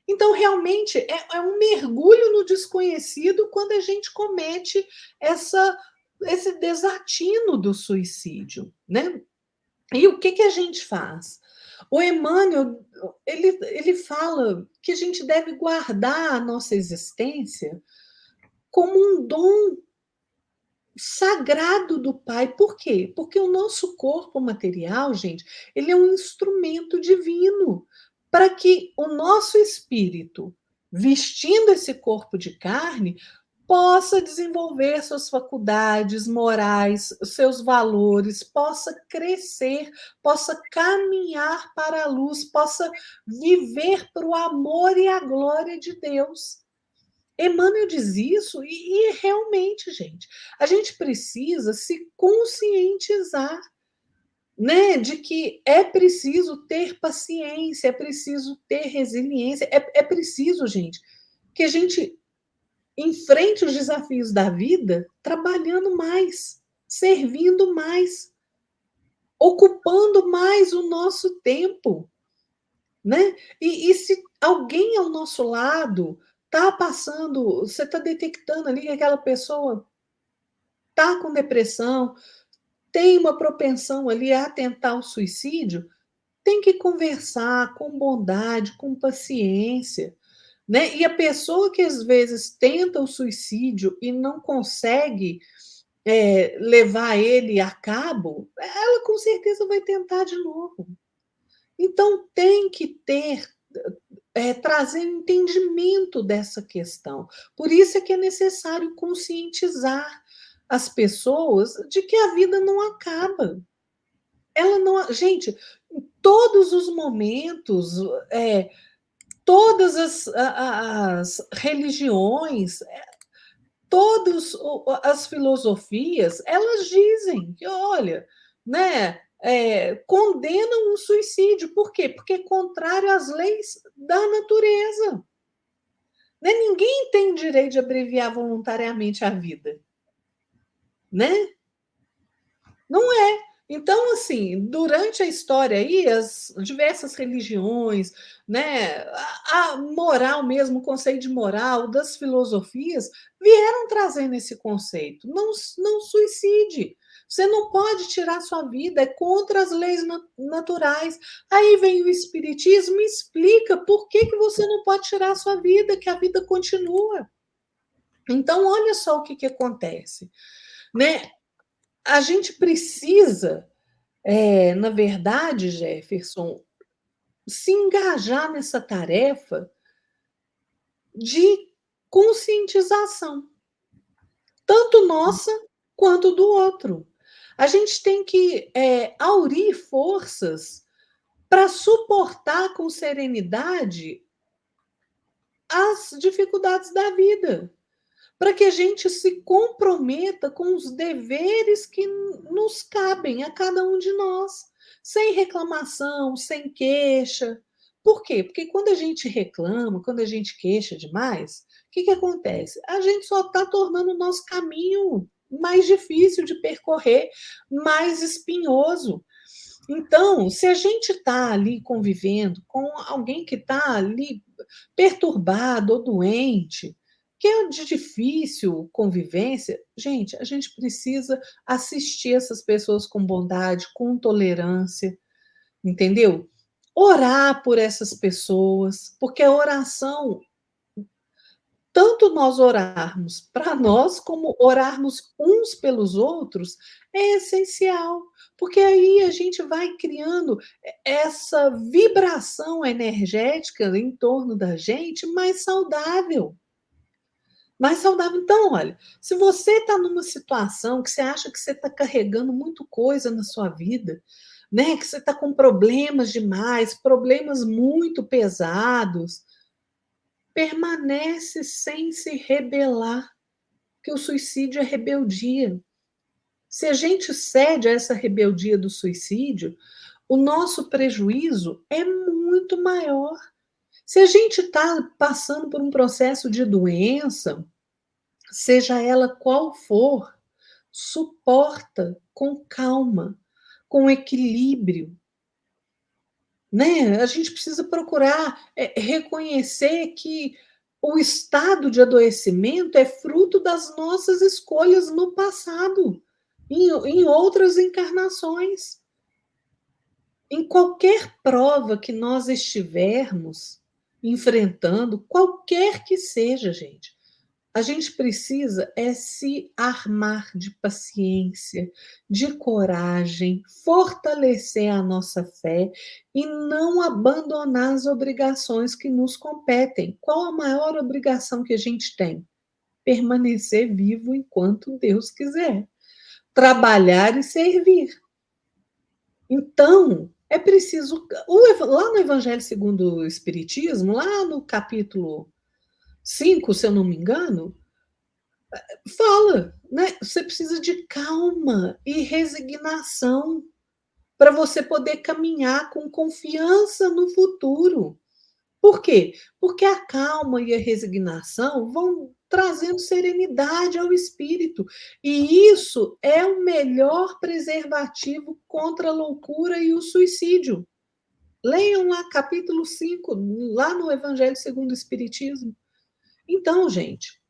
Então, realmente, é um mergulho no desconhecido quando a gente comete esse desatino do suicídio, né? E o que a gente faz? O Emmanuel, ele fala que a gente deve guardar a nossa existência como um dom sagrado do Pai. Por quê? Porque o nosso corpo material, gente, ele é um instrumento divino para que o nosso espírito, vestindo esse corpo de carne, possa desenvolver suas faculdades morais, seus valores, possa crescer, possa caminhar para a luz, possa viver para o amor e a glória de Deus. Emmanuel diz isso e realmente, gente, a gente precisa se conscientizar, né, de que é preciso ter paciência, é preciso ter resiliência, é preciso, gente, que a gente enfrente os desafios da vida trabalhando mais, servindo mais, ocupando mais o nosso tempo, né? E se alguém ao nosso lado está passando, você está detectando ali que aquela pessoa está com depressão, tem uma propensão ali a tentar o suicídio, tem que conversar com bondade, com paciência, né? E a pessoa que às vezes tenta o suicídio e não consegue levar ele a cabo, ela com certeza vai tentar de novo. Então tem que ter trazer entendimento dessa questão. Por isso é que é necessário conscientizar as pessoas de que a vida não acaba. Ela não, gente, em todos os momentos, todas as religiões, todas as filosofias, elas dizem que, olha, né, condenam o suicídio. Por quê? Porque é contrário às leis da natureza. Né? Ninguém tem direito de abreviar voluntariamente a vida. Né? Não é. Então, assim, durante a história aí, as diversas religiões, né, a moral mesmo, o conceito de moral das filosofias, vieram trazendo esse conceito. Não suicide. Você não pode tirar sua vida, é contra as leis naturais. Aí vem o Espiritismo e explica por que você não pode tirar sua vida, que a vida continua. Então, olha só o que acontece. Né? A gente precisa, na verdade, Jefferson, se engajar nessa tarefa de conscientização, tanto nossa quanto do outro. A gente tem que aurir forças para suportar com serenidade as dificuldades da vida, para que a gente se comprometa com os deveres que nos cabem a cada um de nós, sem reclamação, sem queixa. Por quê? Porque quando a gente reclama, quando a gente queixa demais, o que acontece? A gente só está tornando o nosso caminho mais difícil de percorrer, mais espinhoso. Então, se a gente está ali convivendo com alguém que está ali perturbado ou doente, que é de difícil convivência, gente, a gente precisa assistir essas pessoas com bondade, com tolerância, entendeu? Orar por essas pessoas, porque a oração, tanto nós orarmos para nós, como orarmos uns pelos outros, é essencial, porque aí a gente vai criando essa vibração energética em torno da gente mais saudável. Mais saudável. Então, olha, se você está numa situação que você acha que você está carregando muito coisa na sua vida, né? Que você está com problemas demais, problemas muito pesados, permanece sem se rebelar, que o suicídio é rebeldia. Se a gente cede a essa rebeldia do suicídio, o nosso prejuízo é muito maior. Se a gente está passando por um processo de doença, seja ela qual for, suporta com calma, com equilíbrio, né? A gente precisa procurar reconhecer que o estado de adoecimento é fruto das nossas escolhas no passado, em outras encarnações. Em qualquer prova que nós estivermos enfrentando, qualquer que seja, gente, a gente precisa é se armar de paciência, de coragem, fortalecer a nossa fé e não abandonar as obrigações que nos competem. Qual a maior obrigação que a gente tem? Permanecer vivo enquanto Deus quiser. Trabalhar e servir. Então, é preciso. Lá no Evangelho segundo o Espiritismo, lá no capítulo 5, se eu não me engano, fala, né? Você precisa de calma e resignação para você poder caminhar com confiança no futuro. Por quê? Porque a calma e a resignação vão trazendo serenidade ao espírito. E isso é o melhor preservativo contra a loucura e o suicídio. Leiam lá capítulo 5, lá no Evangelho segundo o Espiritismo. Então, gente,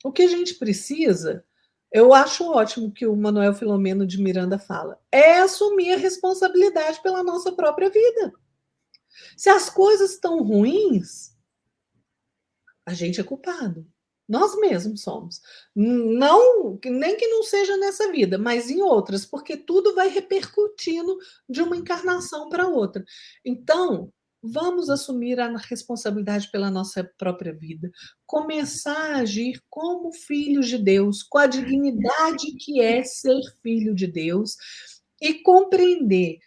o que a gente precisa, eu acho ótimo que o Manuel Filomeno de Miranda fala, é assumir a responsabilidade pela nossa própria vida. Se as coisas estão ruins, a gente é culpado. Nós mesmos somos. Não, nem que não seja nessa vida, mas em outras, porque tudo vai repercutindo de uma encarnação para outra. Então, vamos assumir a responsabilidade pela nossa própria vida, começar a agir como filhos de Deus, com a dignidade que é ser filho de Deus e compreender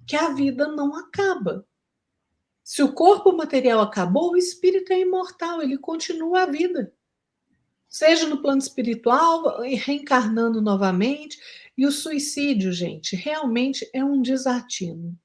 que a vida não acaba. Se o corpo material acabou, o espírito é imortal, ele continua a vida. Seja no plano espiritual, reencarnando novamente. E o suicídio, gente, realmente é um desatino.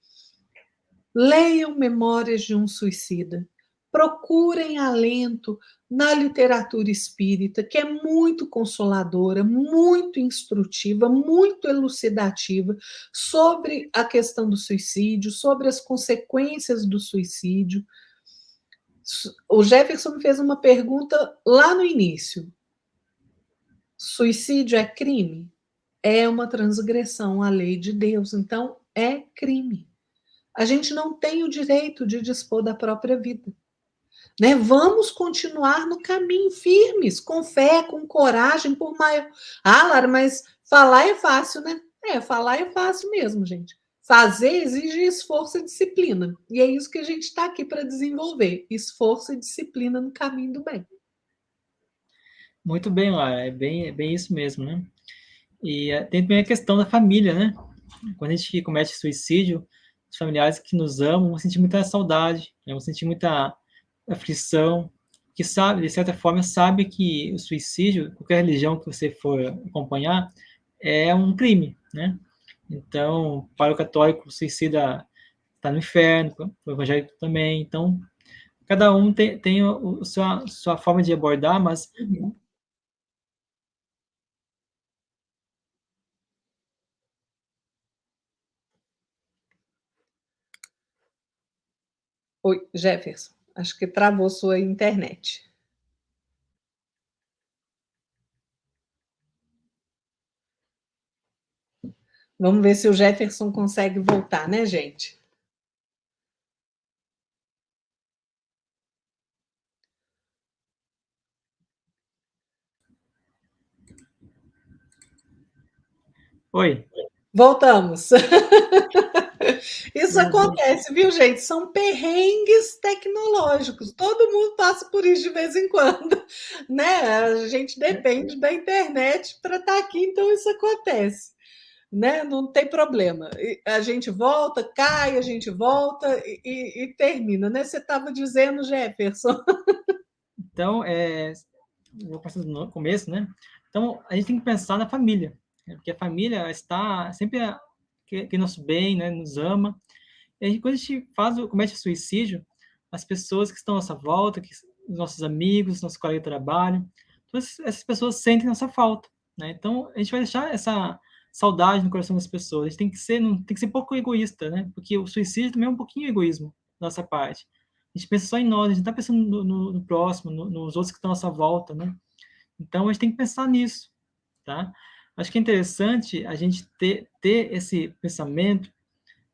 Leiam Memórias de um Suicida. Procurem alento na literatura espírita, que é muito consoladora, muito instrutiva, muito elucidativa sobre a questão do suicídio, sobre as consequências do suicídio. O Jefferson me fez uma pergunta lá no início. Suicídio é crime? É uma transgressão à lei de Deus, então é crime. A gente não tem o direito de dispor da própria vida. Né? Vamos continuar no caminho firmes, com fé, com coragem, por maior. Ah, Lara, mas falar é fácil, né? Falar é fácil mesmo, gente. Fazer exige esforço e disciplina. E é isso que a gente está aqui para desenvolver: esforço e disciplina no caminho do bem. Muito bem, Lara, é bem isso mesmo, né? E tem também a questão da família, né? Quando a gente comete suicídio, os familiares que nos amam vão sentir muita saudade, né? Vão sentir muita aflição, que sabe, de certa forma, sabe que o suicídio, qualquer religião que você for acompanhar, é um crime, né? Então, para o católico, o suicida está no inferno, o evangélico também. Então, cada um tem sua forma de abordar, mas Oi, Jefferson, acho que travou sua internet. Vamos ver se o Jefferson consegue voltar, né, gente? Oi. Voltamos. Isso acontece, viu, gente? São perrengues tecnológicos. Todo mundo passa por isso de vez em quando, né? A gente depende da internet para estar aqui, então isso acontece, né? Não tem problema. A gente volta, cai, a gente volta e termina, né? Você estava dizendo, Jefferson. Então, vou passar no começo, né? Então, a gente tem que pensar na família. né? Porque a família está sempre quer nosso bem, né? Nos ama. E aí, quando a gente comete suicídio, as pessoas que estão à nossa volta, os nossos amigos, nossos colegas de trabalho, todas essas pessoas sentem nossa falta, né? Então, a gente vai deixar essa saudade no coração das pessoas. A gente tem que ser, não, tem que ser pouco egoísta, né? Porque o suicídio também é um pouquinho egoísmo da nossa parte. A gente pensa só em nós, a gente não está pensando no próximo, nos outros que estão à nossa volta, né? Então, a gente tem que pensar nisso, tá? Acho que é interessante a gente ter esse pensamento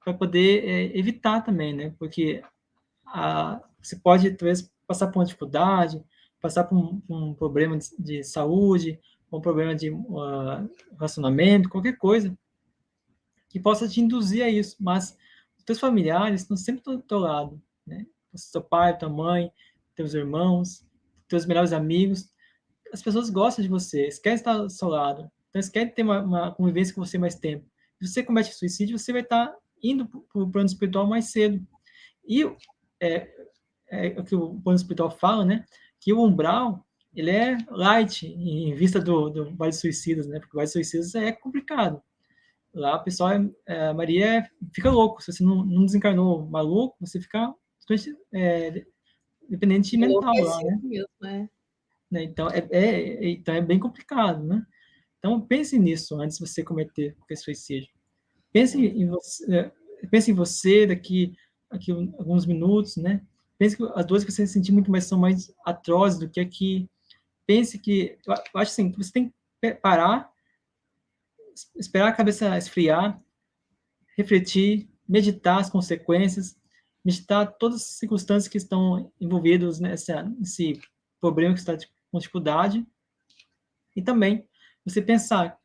para poder evitar também, né? Porque você pode, talvez, passar por uma dificuldade, passar por um problema de saúde, um problema de relacionamento, qualquer coisa que possa te induzir a isso. Mas os teus familiares estão sempre do teu lado, né? O seu pai, tua mãe, teus irmãos, teus melhores amigos, as pessoas gostam de você, eles querem estar ao seu lado, então eles querem ter uma convivência com você mais tempo. Se você comete suicídio, você vai estar indo para o plano espiritual mais cedo. E é, o que o plano espiritual fala, né? Que o umbral, ele é light em vista do Vale dos Suicidas, né? Porque o Vale dos Suicidas é complicado. Lá a pessoa, Maria fica louco. Se você não desencarnou maluco, você fica dependente mental lá, Enlouquecido né? mesmo, né? Então então é bem complicado, né? Então pense nisso antes de você cometer qualquer suicídio. Pense em você, pense em você daqui alguns minutos, né? Pense que as dores que você sentir muito mais são mais atrozes do que aqui. Pense que eu acho assim, que você tem que parar, esperar a cabeça esfriar, refletir, meditar as consequências, meditar todas as circunstâncias que estão envolvidas nesse problema que está com dificuldade e também você pensar,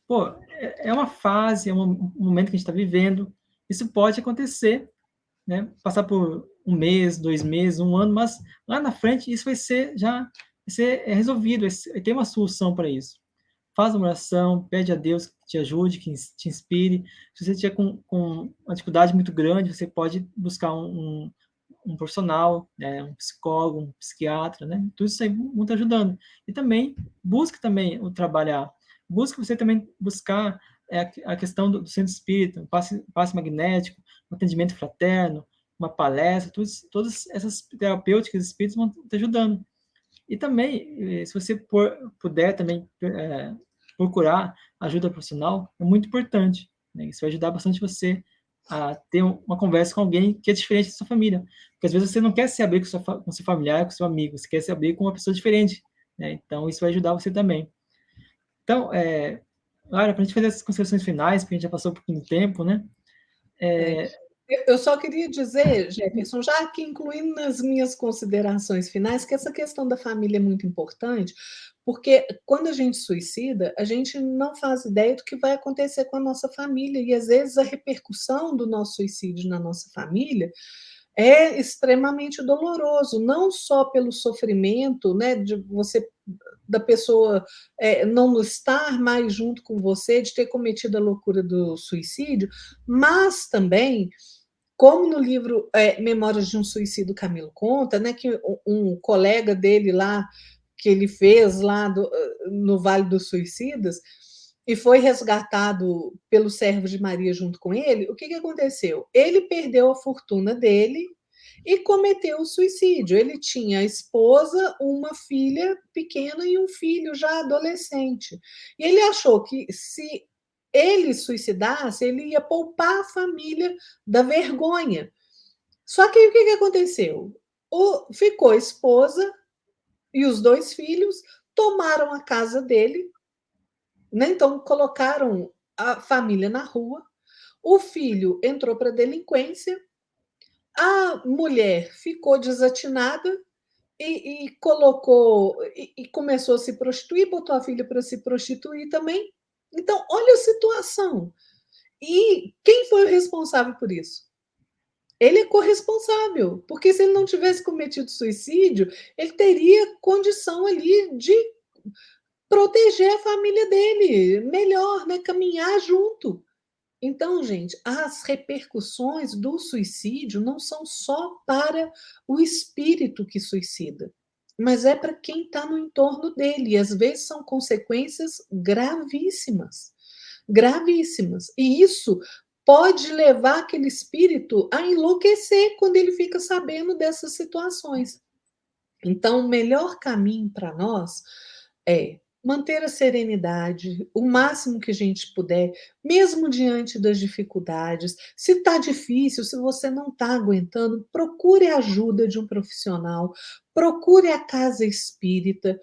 pô, é uma fase, é um momento que a gente está vivendo, isso pode acontecer, né? Passar por um mês, 2 meses, um ano, mas lá na frente isso vai ser resolvido, vai ter uma solução para isso. Faz uma oração, pede a Deus que te ajude, que te inspire. Se você tiver com uma dificuldade muito grande, você pode buscar um profissional, né, um psicólogo, um psiquiatra, né? Tudo isso aí muito ajudando. E também busque também o trabalhar. Busque você também buscar a questão do centro espírita, um passe magnético, um atendimento fraterno, uma palestra, todas essas terapêuticas espíritas vão te ajudando. E também, se você puder também procurar ajuda profissional, é muito importante, né? Isso vai ajudar bastante você a ter uma conversa com alguém que é diferente da sua família. Porque às vezes você não quer se abrir com seu familiar, com seu amigo, você quer se abrir com uma pessoa diferente, né? Então, isso vai ajudar você também. Então, Lara, para a gente fazer essas considerações finais, porque a gente já passou um pouquinho de tempo, né? Eu só queria dizer, Jefferson, já aqui incluindo nas minhas considerações finais, que essa questão da família é muito importante, porque quando a gente suicida, a gente não faz ideia do que vai acontecer com a nossa família, e às vezes a repercussão do nosso suicídio na nossa família é extremamente doloroso, não só pelo sofrimento, né, de você da pessoa não estar mais junto com você, de ter cometido a loucura do suicídio, mas também como no livro Memórias de um Suicídio, Camilo conta, né, que um colega dele lá, que ele fez lá no Vale dos Suicidas, e foi resgatado pelo servo de Maria junto com ele, o que aconteceu? Ele perdeu a fortuna dele e cometeu o suicídio. Ele tinha a esposa, uma filha pequena e um filho já adolescente. E ele achou que se ele suicidasse, ele ia poupar a família da vergonha. Só que o que aconteceu? Ficou a esposa e os 2 filhos, tomaram a casa dele, né? Então colocaram a família na rua. O filho entrou para a delinquência, a mulher ficou desatinada e colocou e começou a se prostituir, botou a filha para se prostituir também. Então, olha a situação. E quem foi o responsável por isso? Ele é corresponsável, porque se ele não tivesse cometido suicídio, ele teria condição ali de proteger a família dele melhor, né? Caminhar junto. Então, gente, as repercussões do suicídio não são só para o espírito que suicida, mas é para quem está no entorno dele. E às vezes são consequências gravíssimas. gravíssimas. E isso pode levar aquele espírito a enlouquecer quando ele fica sabendo dessas situações. Então, o melhor caminho para nós é manter a serenidade, o máximo que a gente puder, mesmo diante das dificuldades. Se está difícil, se você não está aguentando, procure a ajuda de um profissional, procure a casa espírita,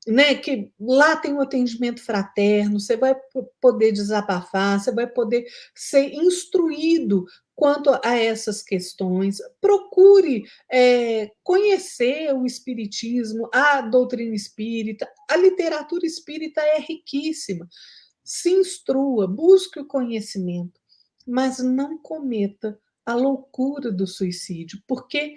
né, que lá tem um atendimento fraterno, você vai poder desabafar, você vai poder ser instruído quanto a essas questões. Procure conhecer o espiritismo, a doutrina espírita, a literatura espírita é riquíssima. Se instrua, busque o conhecimento, mas não cometa a loucura do suicídio, porque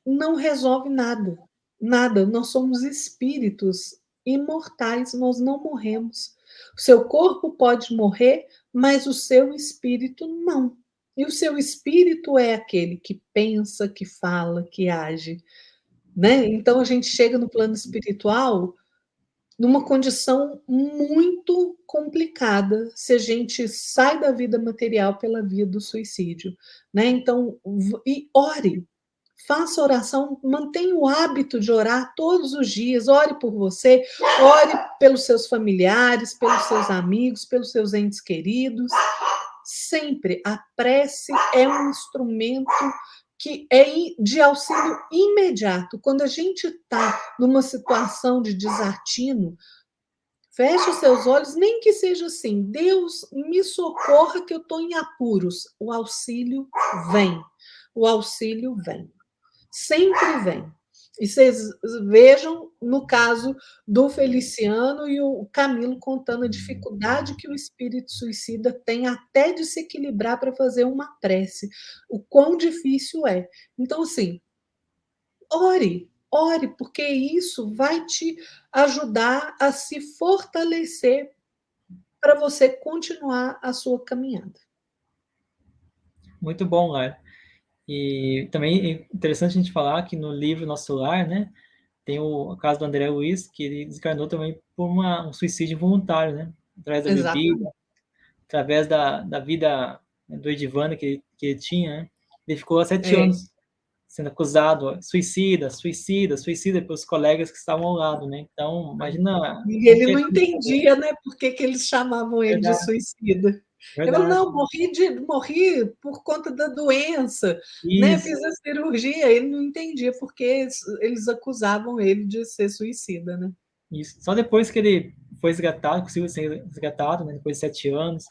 não resolve nada. Nada. Nós somos espíritos imortais, nós não morremos. O seu corpo pode morrer, mas o seu espírito não. E o seu espírito é aquele que pensa, que fala, que age. Né? Então a gente chega no plano espiritual numa condição muito complicada se a gente sai da vida material pela via do suicídio. Né? Então, e ore, faça oração, mantenha o hábito de orar todos os dias. Ore por você, ore pelos seus familiares, pelos seus amigos, pelos seus entes queridos. Sempre a prece é um instrumento que é de auxílio imediato. Quando a gente está numa situação de desatino, feche os seus olhos, nem que seja assim, Deus me socorra que eu estou em apuros. O auxílio vem. O auxílio vem. Sempre vem. E vocês vejam no caso do Feliciano e o Camilo contando a dificuldade que o espírito suicida tem até de se equilibrar para fazer uma prece. O quão difícil é. Então, assim, ore, ore, porque isso vai te ajudar a se fortalecer para você continuar a sua caminhada. Muito bom, Lara. E também é interessante a gente falar que no livro Nosso Lar, né, tem o caso do André Luiz, que ele desencarnou também por um suicídio voluntário, né, através da bebida, Exatamente. através da vida, né, do Edivana que ele tinha, né? Ele ficou há 7 É. anos sendo acusado, suicida, suicida, suicida, pelos colegas que estavam ao lado, né? Então, imagina E como ele que é não entendia, né, por que eles chamavam ele de verdade, suicida. Ele falou: verdade. "Não, morri por conta da doença, né, Isso, fiz a cirurgia". Ele não entendia porque eles acusavam ele de ser suicida, né. isso. Só depois que ele foi resgatado, conseguiu ser resgatado, né, depois de 7 anos,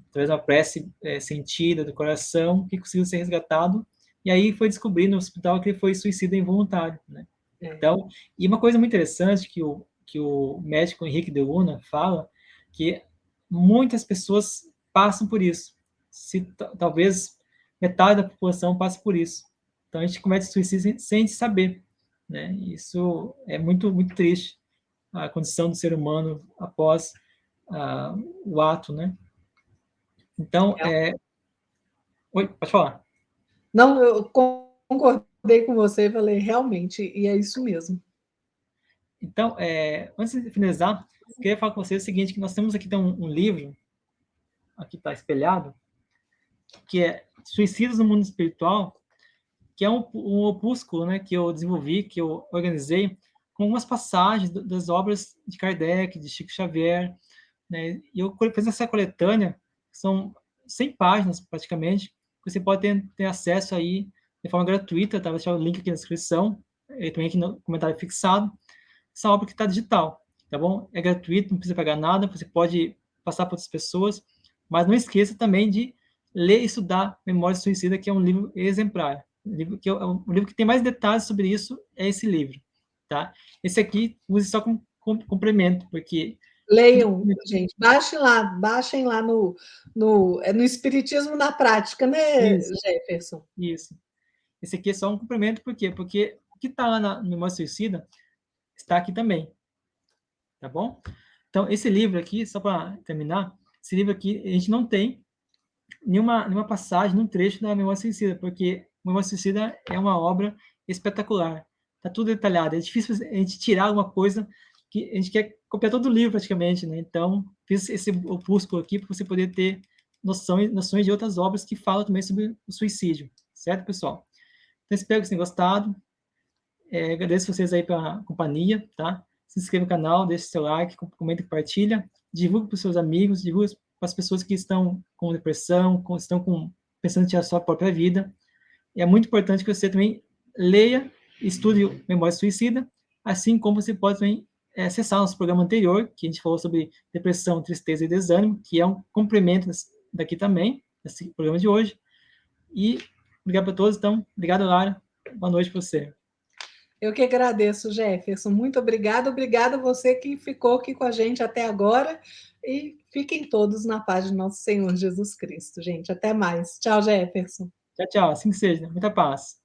através de uma prece sentida do coração, que conseguiu ser resgatado, e aí foi descobrir no hospital que ele foi suicida involuntário, né? É. Então, e uma coisa muito interessante que o médico Henrique de Luna fala, que muitas pessoas passam por isso. Se talvez metade da população passe por isso. Então a gente comete suicídio sem saber, né? Isso é muito triste, a condição do ser humano após o ato, né? Então, oi, pode falar. Não, eu concordei com você, falei: "Realmente", e é isso mesmo. Então, antes de finalizar, eu queria falar com você o seguinte, que nós temos aqui um livro, aqui está espelhado, que é Suicidas no Mundo Espiritual, que é um opúsculo, né, que eu desenvolvi, que eu organizei, com algumas passagens das obras de Kardec, de Chico Xavier, né, e eu fiz essa coletânea, são 100 páginas praticamente, que você pode ter acesso aí de forma gratuita, tá? Vou deixar o link aqui na descrição, e também aqui no comentário fixado, essa obra que está digital, tá bom? É gratuito, não precisa pagar nada, você pode passar para outras pessoas, mas não esqueça também de ler e estudar Memória Suicida, que é um livro exemplar. O livro que tem mais detalhes sobre isso é esse livro, tá? Esse aqui, use só como complemento, porque... Leiam, gente, baixem lá no Espiritismo na Prática, né, Isso, Jefferson? isso. Esse aqui é só um complemento, por quê? Porque o que está lá no Memória Suicida está aqui também, tá bom? Então, esse livro aqui, só para terminar, esse livro aqui, a gente não tem nenhuma passagem, nenhum trecho da Memória Suicida, porque Memória Suicida é uma obra espetacular. Está tudo detalhado. É difícil a gente tirar alguma coisa que a gente quer copiar todo o livro praticamente, né? Então, fiz esse opúsculo aqui para você poder ter noções de outras obras que falam também sobre o suicídio, certo, pessoal? Então, espero que vocês tenham gostado. Agradeço vocês aí pela companhia, tá? Se inscreva no canal, deixe seu like, comenta e compartilha. Divulgue para os seus amigos, divulgue para as pessoas que estão com depressão, pensando em tirar a sua própria vida. E é muito importante que você também leia e estude Memória Suicida, assim como você pode também acessar nosso programa anterior, que a gente falou sobre depressão, tristeza e desânimo, que é um complemento daqui também, desse programa de hoje. E obrigado para todos, então. Obrigado, Lara. Boa noite para você. Eu que agradeço, Jefferson. Muito obrigada. Obrigada a você que ficou aqui com a gente até agora. E fiquem todos na paz de nosso Senhor Jesus Cristo, gente. Até mais. Tchau, Jefferson. Tchau, tchau. Assim que seja. Muita paz.